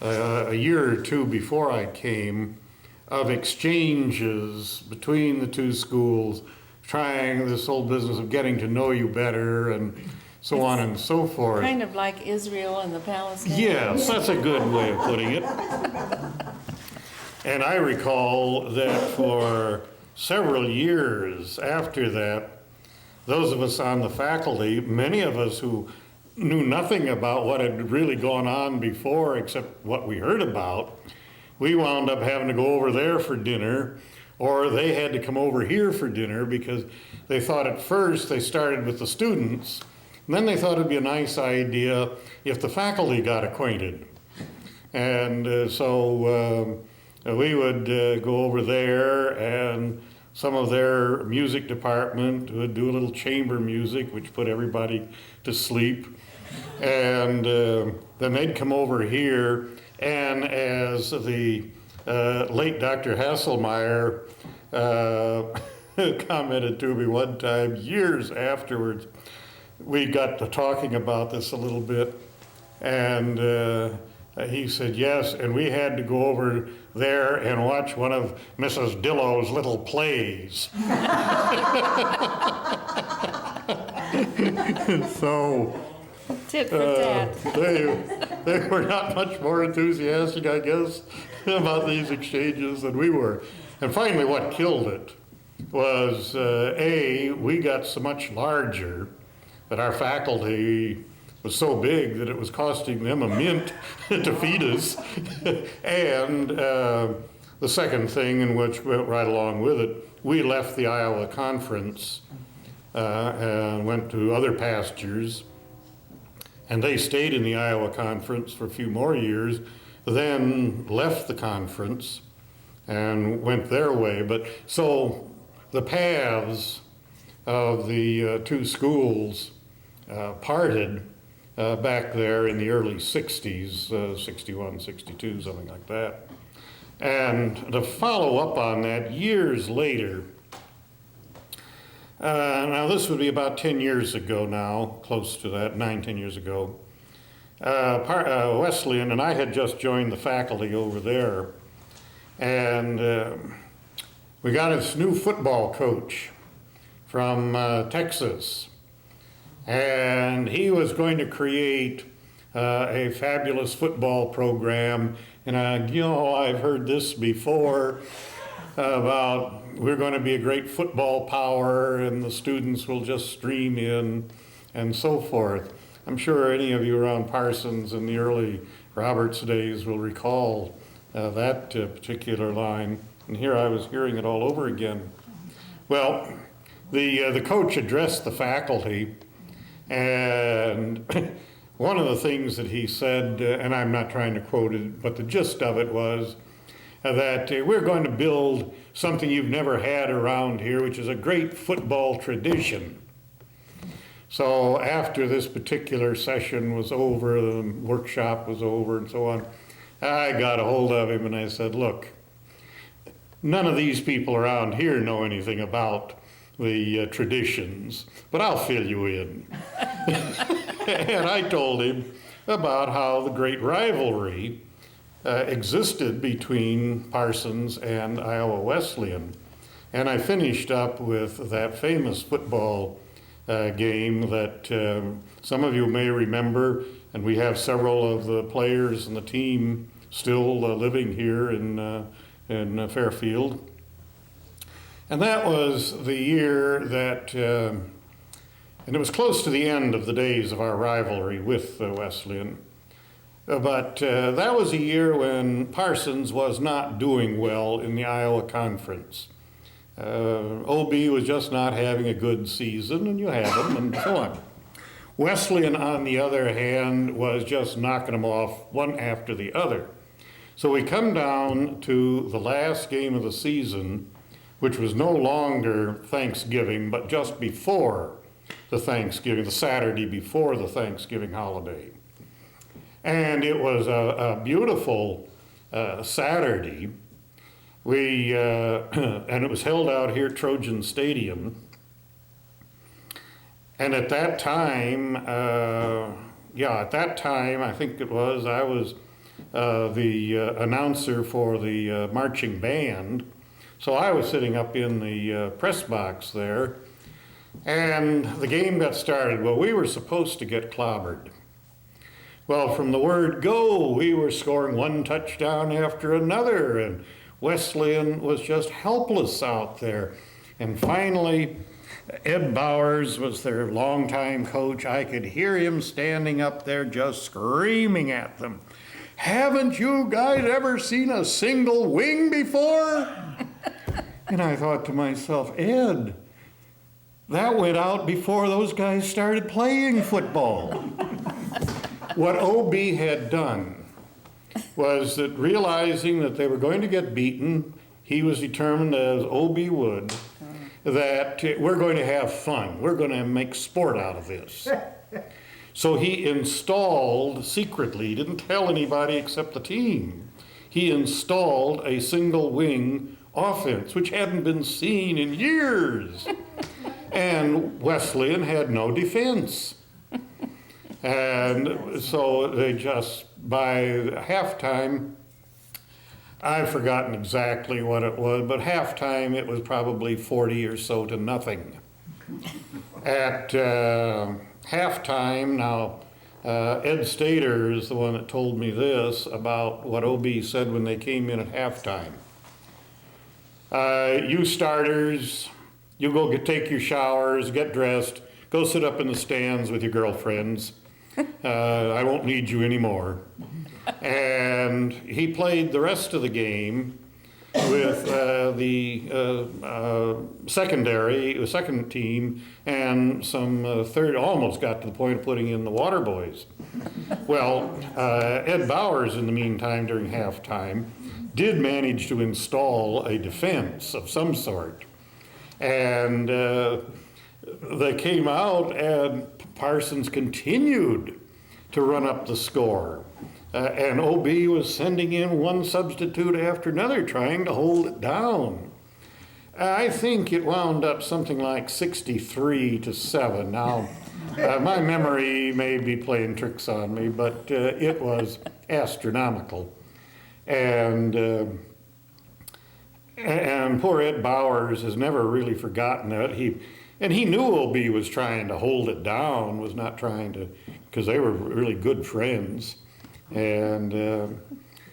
a year or two before I came of exchanges between the two schools, trying this whole business of getting to know you better and so on and so forth. Kind of like Israel and the Palestinians. Yes, that's a good way of putting it. And I recall that for several years after that, those of us on the faculty, many of us who knew nothing about what had really gone on before except what we heard about, we wound up having to go over there for dinner, or they had to come over here for dinner because they thought at first they started with the students, and then they thought it'd be a nice idea if the faculty got acquainted. And so we would go over there, and some of their music department would do a little chamber music, which put everybody to sleep. And then they'd come over here, and as the late Dr. Hasselmeyer commented to me one time, years afterwards, we got to talking about this a little bit, and he said, yes, and we had to go over there and watch one of Mrs. Dillow's little plays. So Tit for tat. they were not much more enthusiastic, I guess, about these exchanges than we were. And finally, what killed it was, we got so much larger that our faculty was so big that it was costing them a mint to feed us. And the second thing, in which went right along with it, we left the Iowa Conference and went to other pastures. And they stayed in the Iowa Conference for a few more years, then left the conference and went their way. But so the paths of the two schools parted back there in the early 60s, 61, 62, something like that. And to follow up on that, years later, now this would be about 10 years ago now, close to that, 10 years ago. Wesleyan and I had just joined the faculty over there, and we got this new football coach from Texas, and he was going to create a fabulous football program. And I've heard this before about we're going to be a great football power and the students will just stream in and so forth. I'm sure any of you around Parsons in the early Roberts days will recall that particular line. And here I was hearing it all over again. Well, the coach addressed the faculty, and one of the things that he said, and I'm not trying to quote it, but the gist of it was that we're going to build something you've never had around here, which is a great football tradition. So after this particular session was over, the workshop was over and so on, I got a hold of him and I said, look, none of these people around here know anything about the traditions, but I'll fill you in. And I told him about how the great rivalry existed between Parsons and Iowa Wesleyan. And I finished up with that famous football game that some of you may remember, and we have several of the players and the team still living here in Fairfield. And that was the year that, and it was close to the end of the days of our rivalry with Wesleyan. But that was a year when Parsons was not doing well in the Iowa Conference. OB was just not having a good season, and you had them, and so on. Wesleyan, on the other hand, was just knocking them off one after the other. So we come down to the last game of the season, which was no longer Thanksgiving, but just before the Thanksgiving, the Saturday before the Thanksgiving holiday. And it was a beautiful Saturday. And it was held out here at Trojan Stadium. And at that time, I think it was, I was the announcer for the marching band. So I was sitting up in the press box there. And the game got started. Well, we were supposed to get clobbered. Well, from the word go, we were scoring one touchdown after another, and Wesleyan was just helpless out there. And finally, Ed Bowers was their longtime coach. I could hear him standing up there just screaming at them. Haven't you guys ever seen a single wing before? And I thought to myself, Ed, that went out before those guys started playing football. What OB had done was that, realizing that they were going to get beaten, he was determined, as OB would, that we're going to have fun. We're going to make sport out of this. So he installed, secretly, didn't tell anybody except the team, he installed a single wing offense, which hadn't been seen in years. And Wesleyan had no defense. And so they just, by halftime, I've forgotten exactly what it was, but halftime it was probably 40 or so to nothing. At halftime, now, Ed Stater is the one that told me this about what OB said when they came in at halftime. You starters, you go take your showers, get dressed, go sit up in the stands with your girlfriends. I won't need you anymore. And he played the rest of the game with the second team, and some third, almost got to the point of putting in the water boys. Well, Ed Bowers, in the meantime, during halftime, did manage to install a defense of some sort. And they came out, and Parsons continued to run up the score. And OB was sending in one substitute after another, trying to hold it down. I think it wound up something like 63-7. Now, my memory may be playing tricks on me, but it was astronomical. And poor Ed Bowers has never really forgotten it. He knew OB was trying to hold it down, was not trying to, because they were really good friends. And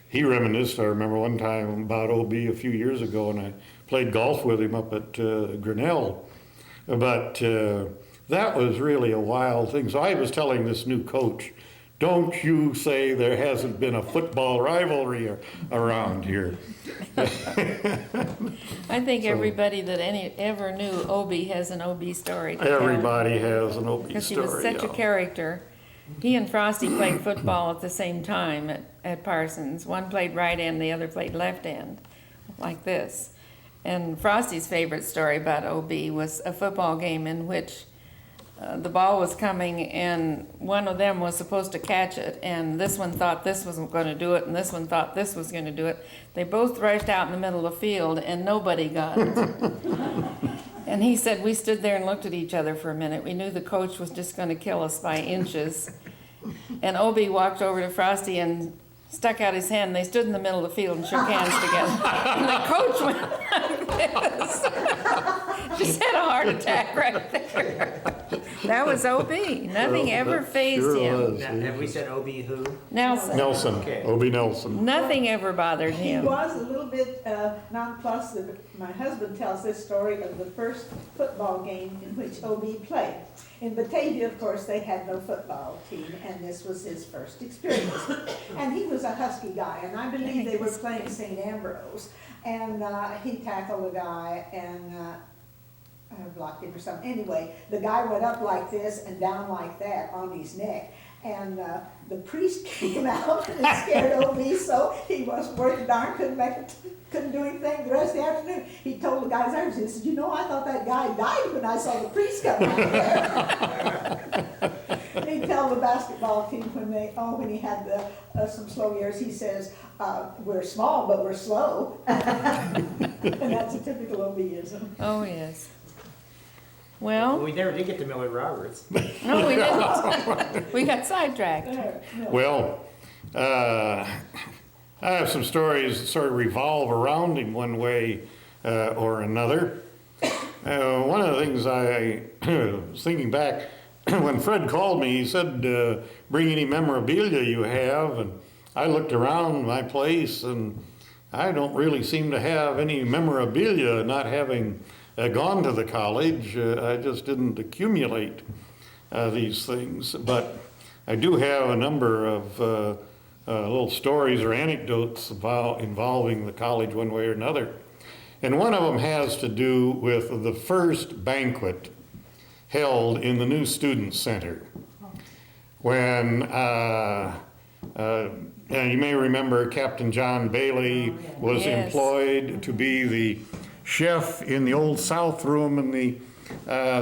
he reminisced, I remember one time about OB a few years ago, and I played golf with him up at Grinnell. But that was really a wild thing. So I was telling this new coach, don't you say there hasn't been a football rivalry around here. I think everybody that ever knew OB has an OB story. Everybody has an OB story. Because he was such a character. He and Frosty played football at the same time at Parsons. One played right end, the other played left end, like this. And Frosty's favorite story about OB was a football game in which the ball was coming and one of them was supposed to catch it, and this one thought this was going to do it, and this one thought this was going to do it. They both rushed out in the middle of the field, and nobody got it. And he said, we stood there and looked at each other for a minute. We knew the coach was just going to kill us by inches. And OB walked over to Frosty and stuck out his hand. They stood in the middle of the field and shook hands together. And the coach went like this. Just had a heart attack right there. That was OB. Nothing ever fazed him. Now, Have we said OB who? Nelson. Nelson, Okay. OB Nelson. Nothing ever bothered He him. was a little bit nonplussed. My husband tells this story of the first football game in which OB played. In Batavia, of course, they had no football team, and this was his first experience. And he was a Husky guy, and I believe they were playing St. Ambrose. And he tackled a guy and blocked him or something. Anyway, the guy went up like this and down like that on his neck. And the priest came out and scared OB, so he wasn't worth a darn, couldn't do anything the rest of the afternoon. He told the guys there, he said, you know, I thought that guy died when I saw the priest come out there. He'd tell the basketball team when he had some slow years, he says, we're small, but we're slow. And that's a typical OB-ism. Oh, yes. Well, We never did get to Millard Roberts. no, we didn't. We got sidetracked. There, no. Well, I have some stories that sort of revolve around him one way or another. One of the things I was thinking back, when Fred called me, he said, bring any memorabilia you have, and I looked around my place, and I don't really seem to have any memorabilia, not having gone to the college. I just didn't accumulate these things, but I do have a number of little stories or anecdotes involving the college one way or another. And one of them has to do with the first banquet held in the new student center. When, and you may remember Captain John Bailey was Yes. employed to be the chef in the Old South room in the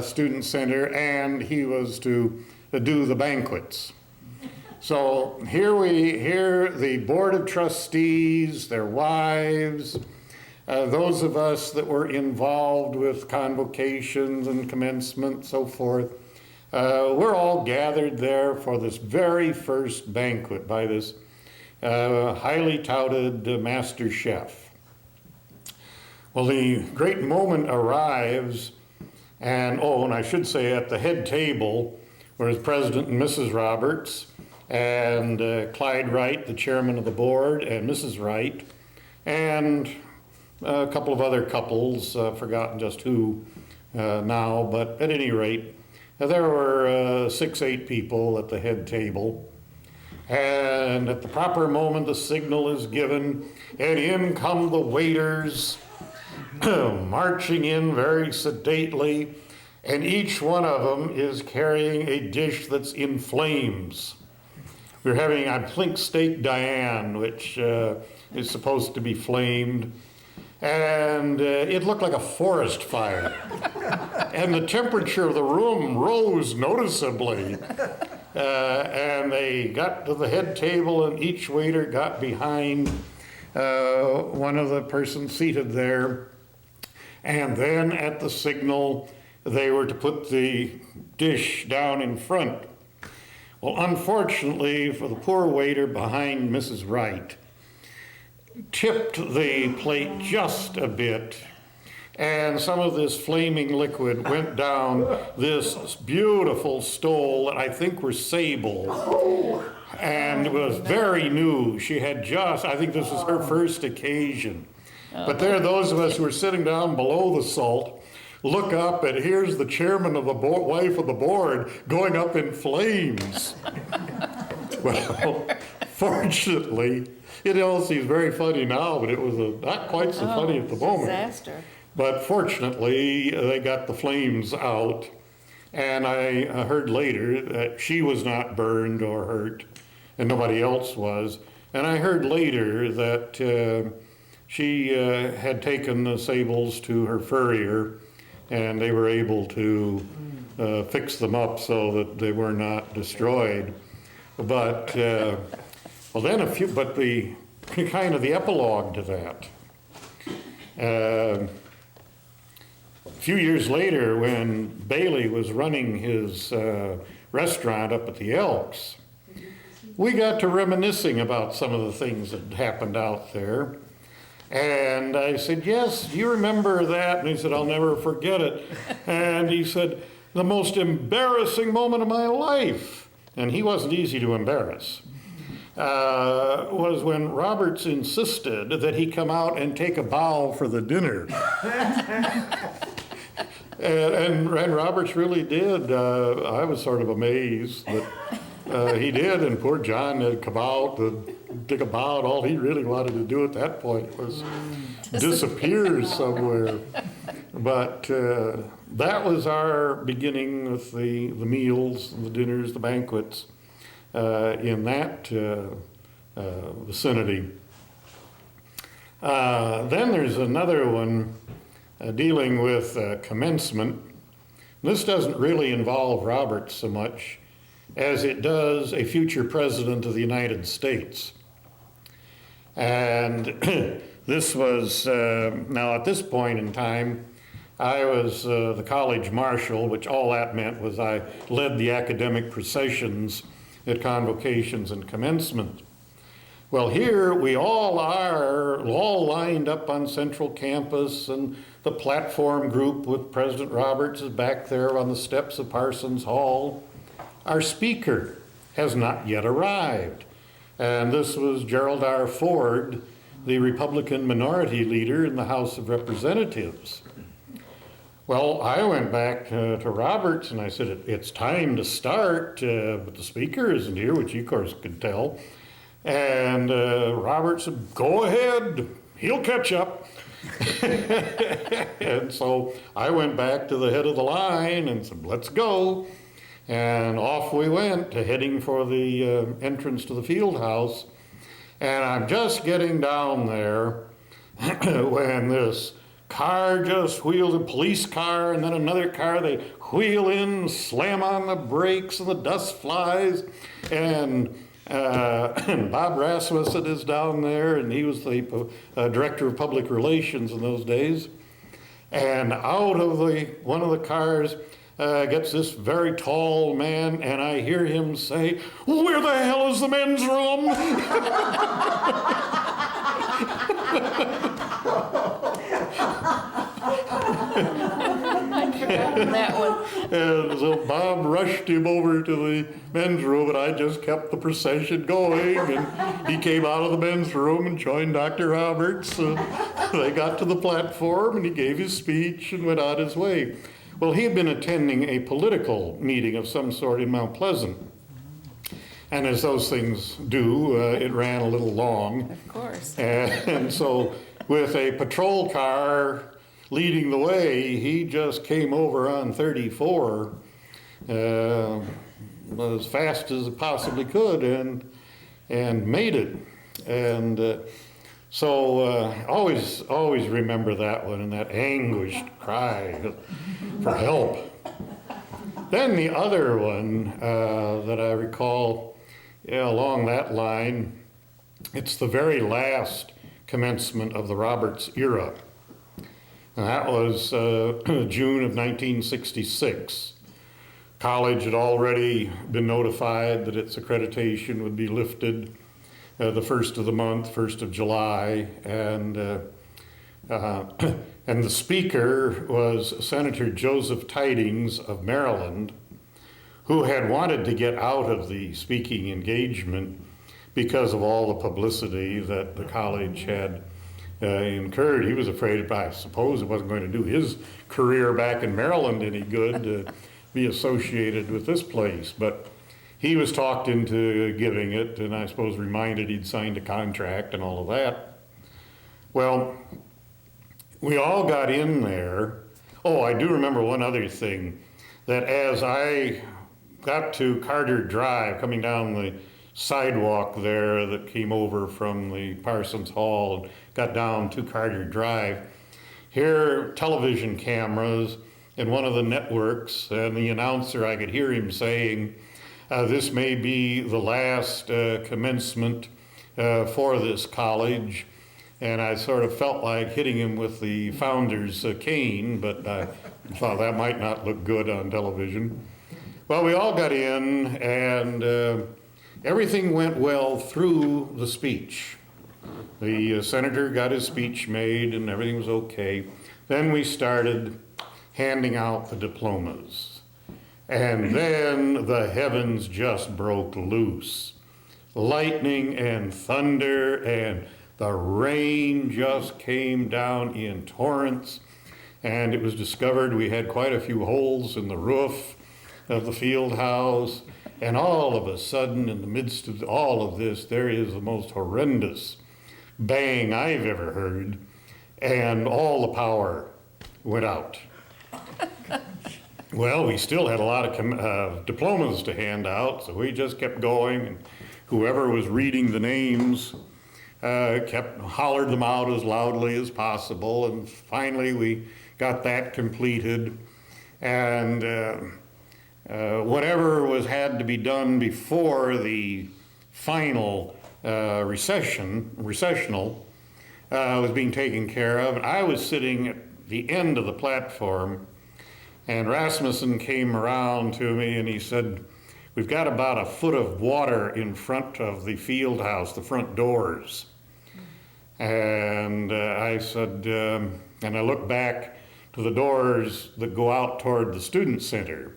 student center, and he was to do the banquets. So here the board of trustees, their wives, those of us that were involved with convocations and commencement, so forth, we're all gathered there for this very first banquet by this highly touted master chef. Well, the great moment arrives, and I should say at the head table were President and Mrs. Roberts, and Clyde Wright, the chairman of the board, and Mrs. Wright, and a couple of other couples, forgotten just who now, but at any rate, there were 6-8 people at the head table. And at the proper moment, the signal is given, and in come the waiters, marching in very sedately, and each one of them is carrying a dish that's in flames. We're having, I think, steak Diane, which is supposed to be flamed. And it looked like a forest fire. And the temperature of the room rose noticeably. And they got to the head table, and each waiter got behind one of the persons seated there. And then at the signal, they were to put the dish down in front. Well, unfortunately for the poor waiter behind Mrs. Wright, tipped the plate just a bit, and some of this flaming liquid went down this beautiful stole that I think were sable, and it was very new. She had just, I think this was her first occasion. But there, those of us who were sitting down below the salt look up, and here's the chairman of the wife of the board going up in flames. Well, fortunately, it all seems very funny now, but it was not quite so funny at the moment. Disaster. But fortunately, they got the flames out, and I heard later that she was not burned or hurt, and nobody else was. And I heard later that she had taken the sables to her furrier, and they were able to fix them up so that they were not destroyed. But well, then but the kind of the epilogue to that. A few years later, when Bailey was running his restaurant up at the Elks, we got to reminiscing about some of the things that happened out there. And I said, yes, you remember that? And he said, I'll never forget it. And he said, the most embarrassing moment of my life, and he wasn't easy to embarrass, was when Roberts insisted that he come out and take a bow for the dinner. and Roberts really did. I was sort of amazed that he did, and poor John had come out to take a bow, and all he really wanted to do at that point was disappear somewhere. But that was our beginning with the meals, the dinners, the banquets in that vicinity. Then there's another one dealing with commencement. This doesn't really involve Roberts so much as it does a future president of the United States. And this was, now at this point in time, I was the college marshal, which all that meant was I led the academic processions at convocations and commencement. Well, here we all are, all lined up on Central Campus, and the platform group with President Roberts is back there on the steps of Parsons Hall. Our speaker has not yet arrived, and this was Gerald R. Ford, the Republican minority leader in the House of Representatives. Well, I went back to Roberts and I said, it's time to start, but the speaker isn't here, which you, of course, could tell. And Roberts said, go ahead, he'll catch up. And so I went back to the head of the line and said, let's go. And off we went, heading for the entrance to the field house. And I'm just getting down there when this car just wheeled, a police car, and then another car, they wheel in, slam on the brakes, and the dust flies. And Bob Rasmussen is down there, and he was the director of public relations in those days. And out of one of the cars gets this very tall man, and I hear him say, where the hell is the men's room? I'd forgotten that one. And so Bob rushed him over to the men's room, and I just kept the procession going. And he came out of the men's room and joined Dr. Roberts. They got to the platform, and he gave his speech and went on his way. Well, he had been attending a political meeting of some sort in Mount Pleasant. And as those things do, it ran a little long. Of course. And so with a patrol car leading the way, he just came over on 34 as fast as it possibly could and made it. And so always remember that one and that anguished cry for help. Then the other one that I recall along that line, it's the very last commencement of the Roberts era. And that was June of 1966. College had already been notified that its accreditation would be lifted the first of the month, 1st of July, and the speaker was Senator Joseph Tidings of Maryland, who had wanted to get out of the speaking engagement because of all the publicity that the college had incurred. He was afraid, I suppose, it wasn't going to do his career back in Maryland any good to be associated with this place. But he was talked into giving it, and I suppose reminded he'd signed a contract and all of that. Well, we all got in there. Oh, I do remember one other thing, that as I got to Carter Drive, coming down the sidewalk there that came over from the Parsons Hall, got down to Carter Drive, here television cameras in one of the networks, and the announcer, I could hear him saying, this may be the last commencement for this college. And I sort of felt like hitting him with the founder's cane, but I thought that might not look good on television. Well, we all got in, and everything went well through the speech. The senator got his speech made, and everything was okay. Then we started handing out the diplomas. And then the heavens just broke loose. Lightning and thunder, and the rain just came down in torrents. And it was discovered we had quite a few holes in the roof of the field house. And all of a sudden, in the midst of all of this, there is the most horrendous bang I've ever heard. And all the power went out. Well, we still had a lot of diplomas to hand out, so we just kept going. And whoever was reading the names hollered them out as loudly as possible. And finally, we got that completed. And whatever had to be done before the final recessional was being taken care of. And I was sitting at the end of the platform, and Rasmussen came around to me and he said, we've got about a foot of water in front of the field house, the front doors. And I said, and I looked back to the doors that go out toward the student center.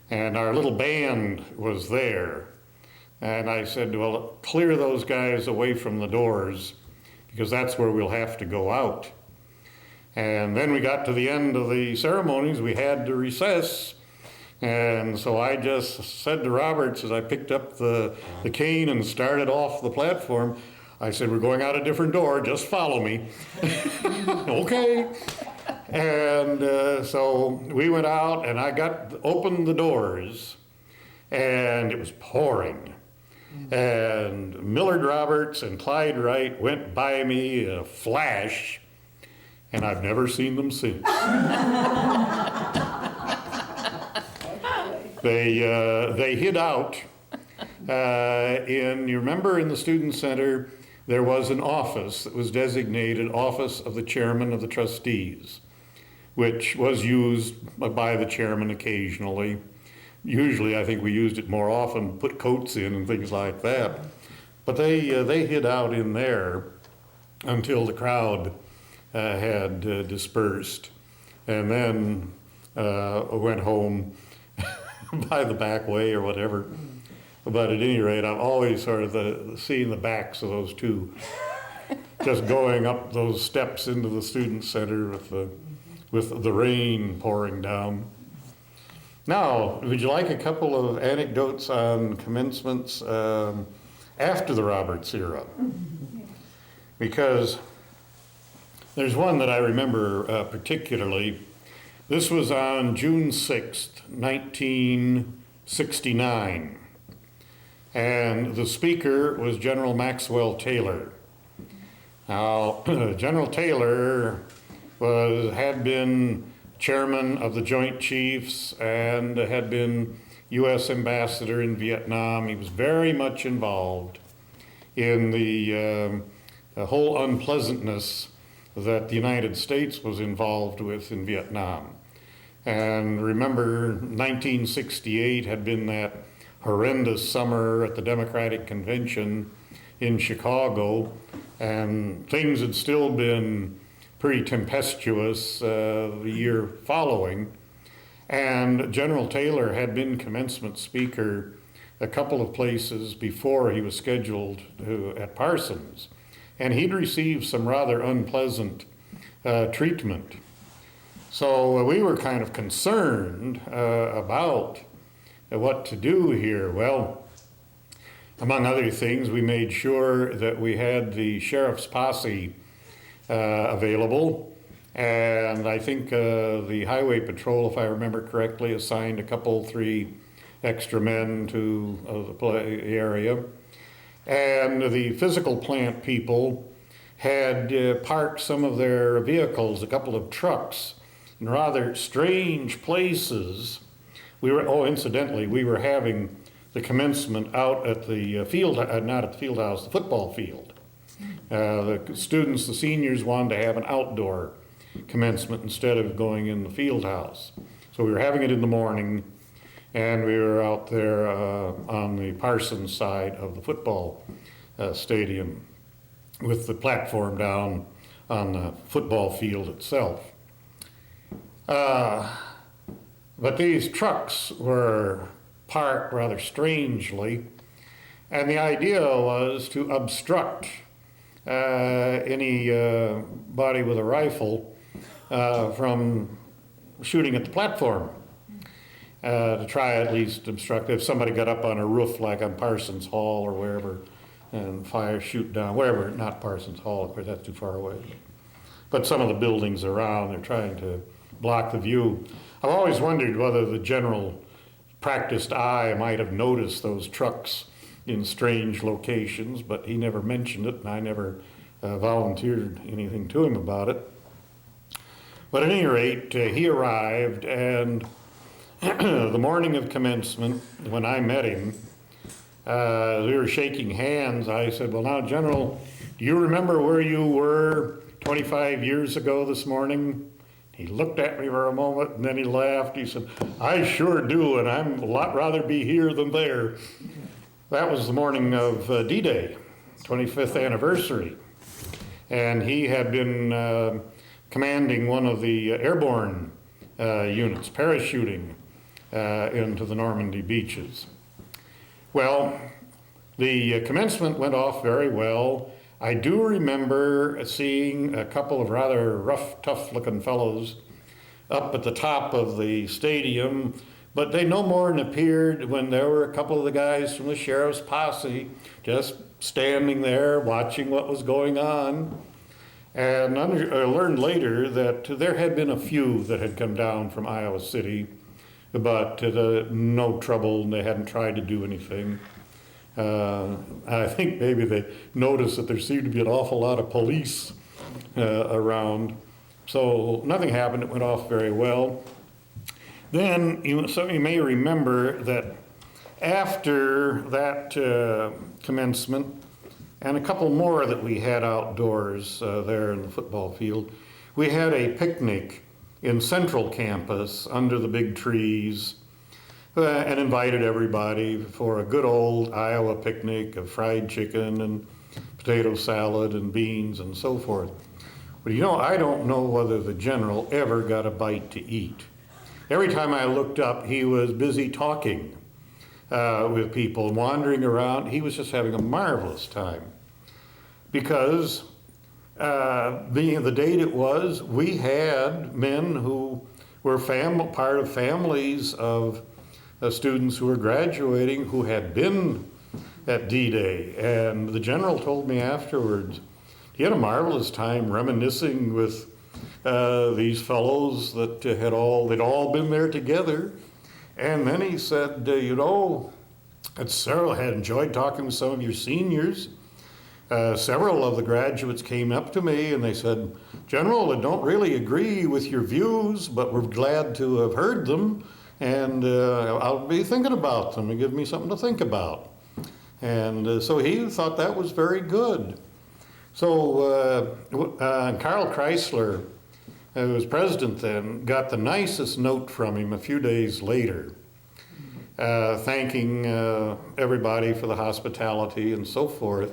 And our little band was there. And I said, well, clear those guys away from the doors, because that's where we'll have to go out. And then we got to the end of the ceremonies, we had to recess. And so I just said to Roberts, as I picked up the cane and started off the platform, I said, we're going out a different door, just follow me. Okay. And so we went out, and I opened the doors, and it was pouring. And Millard Roberts and Clyde Wright went by me in a flash, and I've never seen them since. They hid out you remember in the student center, there was an office that was designated Office of the Chairman of the Trustees, which was used by the chairman occasionally. Usually, I think we used it more often, put coats in and things like that. But they hid out in there until the crowd had dispersed, and then went home by the back way or whatever. But at any rate, I've always sort of seen the backs of those two just going up those steps into the student center with the rain pouring down. Now, would you like a couple of anecdotes on commencements after the Roberts era? Because there's one that I remember particularly. This was on June 6th, 1969. And the speaker was General Maxwell Taylor. Now, General Taylor had been chairman of the Joint Chiefs and had been U.S. ambassador in Vietnam. He was very much involved in the whole unpleasantness that the United States was involved with in Vietnam. And remember, 1968 had been that horrendous summer at the Democratic Convention in Chicago, and things had still been pretty tempestuous the year following. And General Taylor had been commencement speaker a couple of places before he was scheduled at Parsons, and he'd received some rather unpleasant treatment. So we were kind of concerned about what to do here. Well, among other things, we made sure that we had the sheriff's posse available, and I think the highway patrol, if I remember correctly, assigned a couple, 3 extra men to the area. And the physical plant people had parked some of their vehicles, a couple of trucks, in rather strange places. Incidentally, we were having the commencement out at the not at the field house, the football field. The students, the seniors, wanted to have an outdoor commencement instead of going in the field house. So we were having it in the morning, and we were out there on the Parson side of the football stadium with the platform down on the football field itself. But these trucks were parked rather strangely, and the idea was to obstruct anybody with a rifle from shooting at the platform, to try at least obstruct. If somebody got up on a roof like on Parsons Hall or wherever and shoot down, wherever, not Parsons Hall, of course that's too far away. But some of the buildings around, they're trying to block the view. I've always wondered whether the general practiced eye might have noticed those trucks in strange locations, but he never mentioned it, and I never volunteered anything to him about it. But at any rate, he arrived, and the morning of commencement, when I met him, we were shaking hands. I said, well, now, General, do you remember where you were 25 years ago this morning? He looked at me for a moment and then he laughed. He said, "I sure do, and I'm a lot rather be here than there." That was the morning of D-Day, 25th anniversary. And he had been commanding one of the airborne units, parachuting into the Normandy beaches. Well, the commencement went off very well. I do remember seeing a couple of rather rough, tough-looking fellows up at the top of the stadium, but they no more than appeared when there were a couple of the guys from the sheriff's posse just standing there watching what was going on. And I learned later that there had been a few that had come down from Iowa City, but no trouble, and they hadn't tried to do anything. I think maybe they noticed that there seemed to be an awful lot of police around. So nothing happened. It went off very well. Then some of you may remember that after that commencement, and a couple more that we had outdoors there in the football field, we had a picnic in Central Campus under the big trees. And invited everybody for a good old Iowa picnic of fried chicken and potato salad and beans and so forth. But I don't know whether the general ever got a bite to eat. Every time I looked up, he was busy talking with people, wandering around. He was just having a marvelous time. Because being the date it was, we had men who were part of families of students who were graduating who had been at D-Day. And the general told me afterwards, he had a marvelous time reminiscing with these fellows that they'd all been there together. And then he said, Sarah had enjoyed talking with some of your seniors. Several of the graduates came up to me and they said, "General, I don't really agree with your views, but we're glad to have heard them. And I'll be thinking about them and give me something to think about." And so he thought that was very good. So Carl Chrysler, who was president then, got the nicest note from him a few days later, thanking everybody for the hospitality and so forth.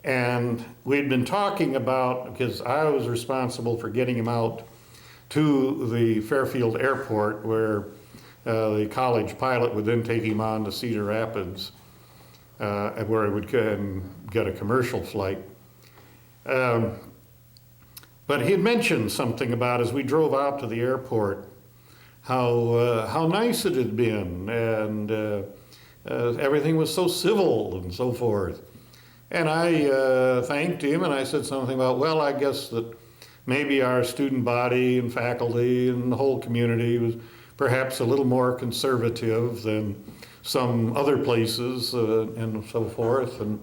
And we'd been talking about, because I was responsible for getting him out to the Fairfield airport where the college pilot would then take him on to Cedar Rapids, where he would get a commercial flight. But he had mentioned something about, as we drove out to the airport, how nice it had been, and everything was so civil and so forth. And I thanked him, and I said something about, well, I guess that maybe our student body and faculty and the whole community was perhaps a little more conservative than some other places and so forth. And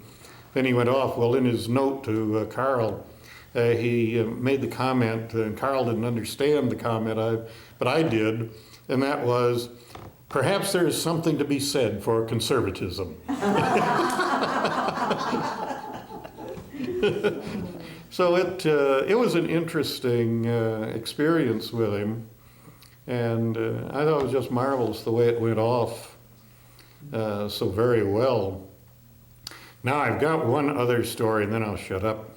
then he went off. Well, in his note to Carl, he made the comment, and Carl didn't understand the comment, but I did, and that was, perhaps there is something to be said for conservatism. So it was an interesting experience with him, and I thought it was just marvelous the way it went off so very well. Now I've got one other story, and then I'll shut up.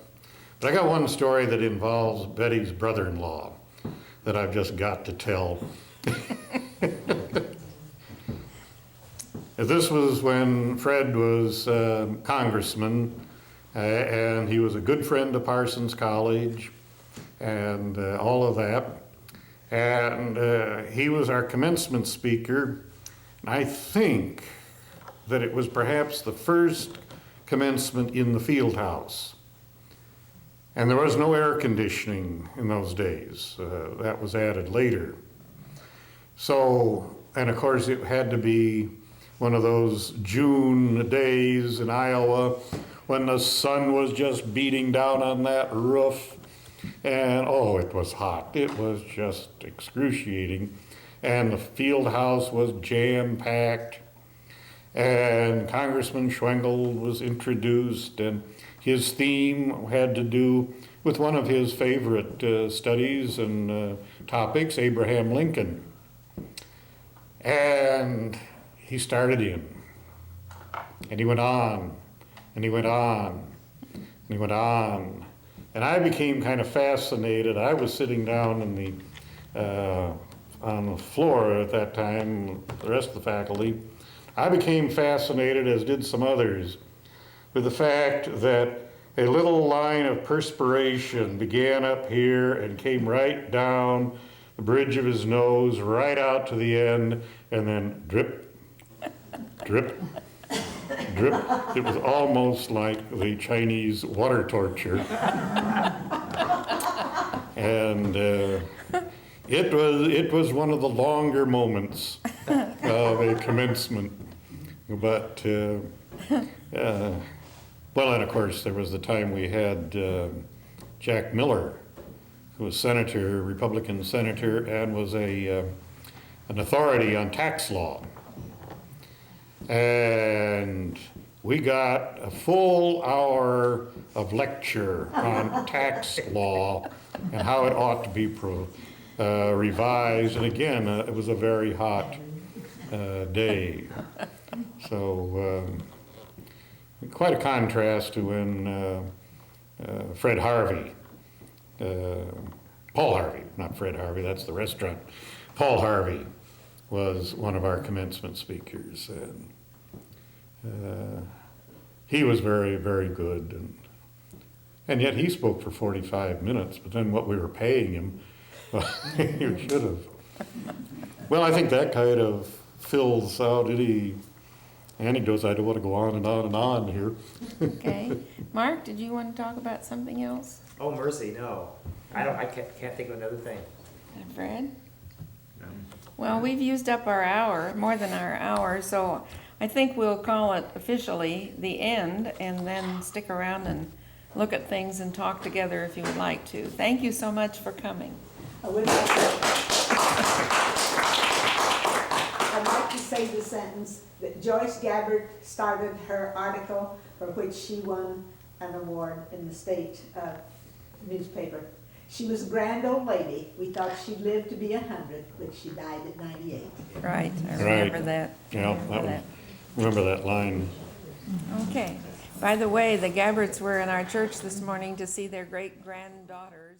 But I got one story that involves Betty's brother-in-law that I've just got to tell. This was when Fred was congressman, and he was a good friend of Parsons College and all of that. And he was our commencement speaker. I think that it was perhaps the first commencement in the field house. And there was no air conditioning in those days. That was added later. So, and of course it had to be one of those June days in Iowa when the sun was just beating down on that roof. And oh, it was hot. It was just excruciating. And the field house was jam-packed. And Congressman Schwengel was introduced, and his theme had to do with one of his favorite studies and topics, Abraham Lincoln. And he started in, and he went on, and he went on, and he went on. And I became kind of fascinated. I was sitting down in on the floor at that time, the rest of the faculty. I became fascinated, as did some others, with the fact that a little line of perspiration began up here and came right down the bridge of his nose, right out to the end, and then drip, drip, drip. It was almost like the Chinese water torture. And it was one of the longer moments of a commencement. But, well, and of course, there was the time we had Jack Miller, who was senator, Republican senator, and was an authority on tax law. And we got a full hour of lecture on tax law and how it ought to be revised. And again, it was a very hot day. So quite a contrast to when Fred Harvey, Paul Harvey, not Fred Harvey, that's the restaurant. Paul Harvey was one of our commencement speakers. And he was very, very good. And yet he spoke for 45 minutes, but then what we were paying him, you should have. Well, I think that kind of fills out any anecdotes. I don't want to go on and on and on here. Okay. Mark, did you want to talk about something else? Oh, mercy, no. I can't think of another thing. And Fred? Well, we've used up our hour, more than our hour, so I think we'll call it officially the end, and then stick around and look at things and talk together if you would like to. Thank you so much for coming. I'd like to say the sentence that Joyce Gabbard started her article for which she won an award in the state newspaper. She was a grand old lady. We thought she'd live to be 100, but she died at 98. Right, I remember that. Yeah, remember that line. Okay. By the way, the Gabbards were in our church this morning to see their great-granddaughters.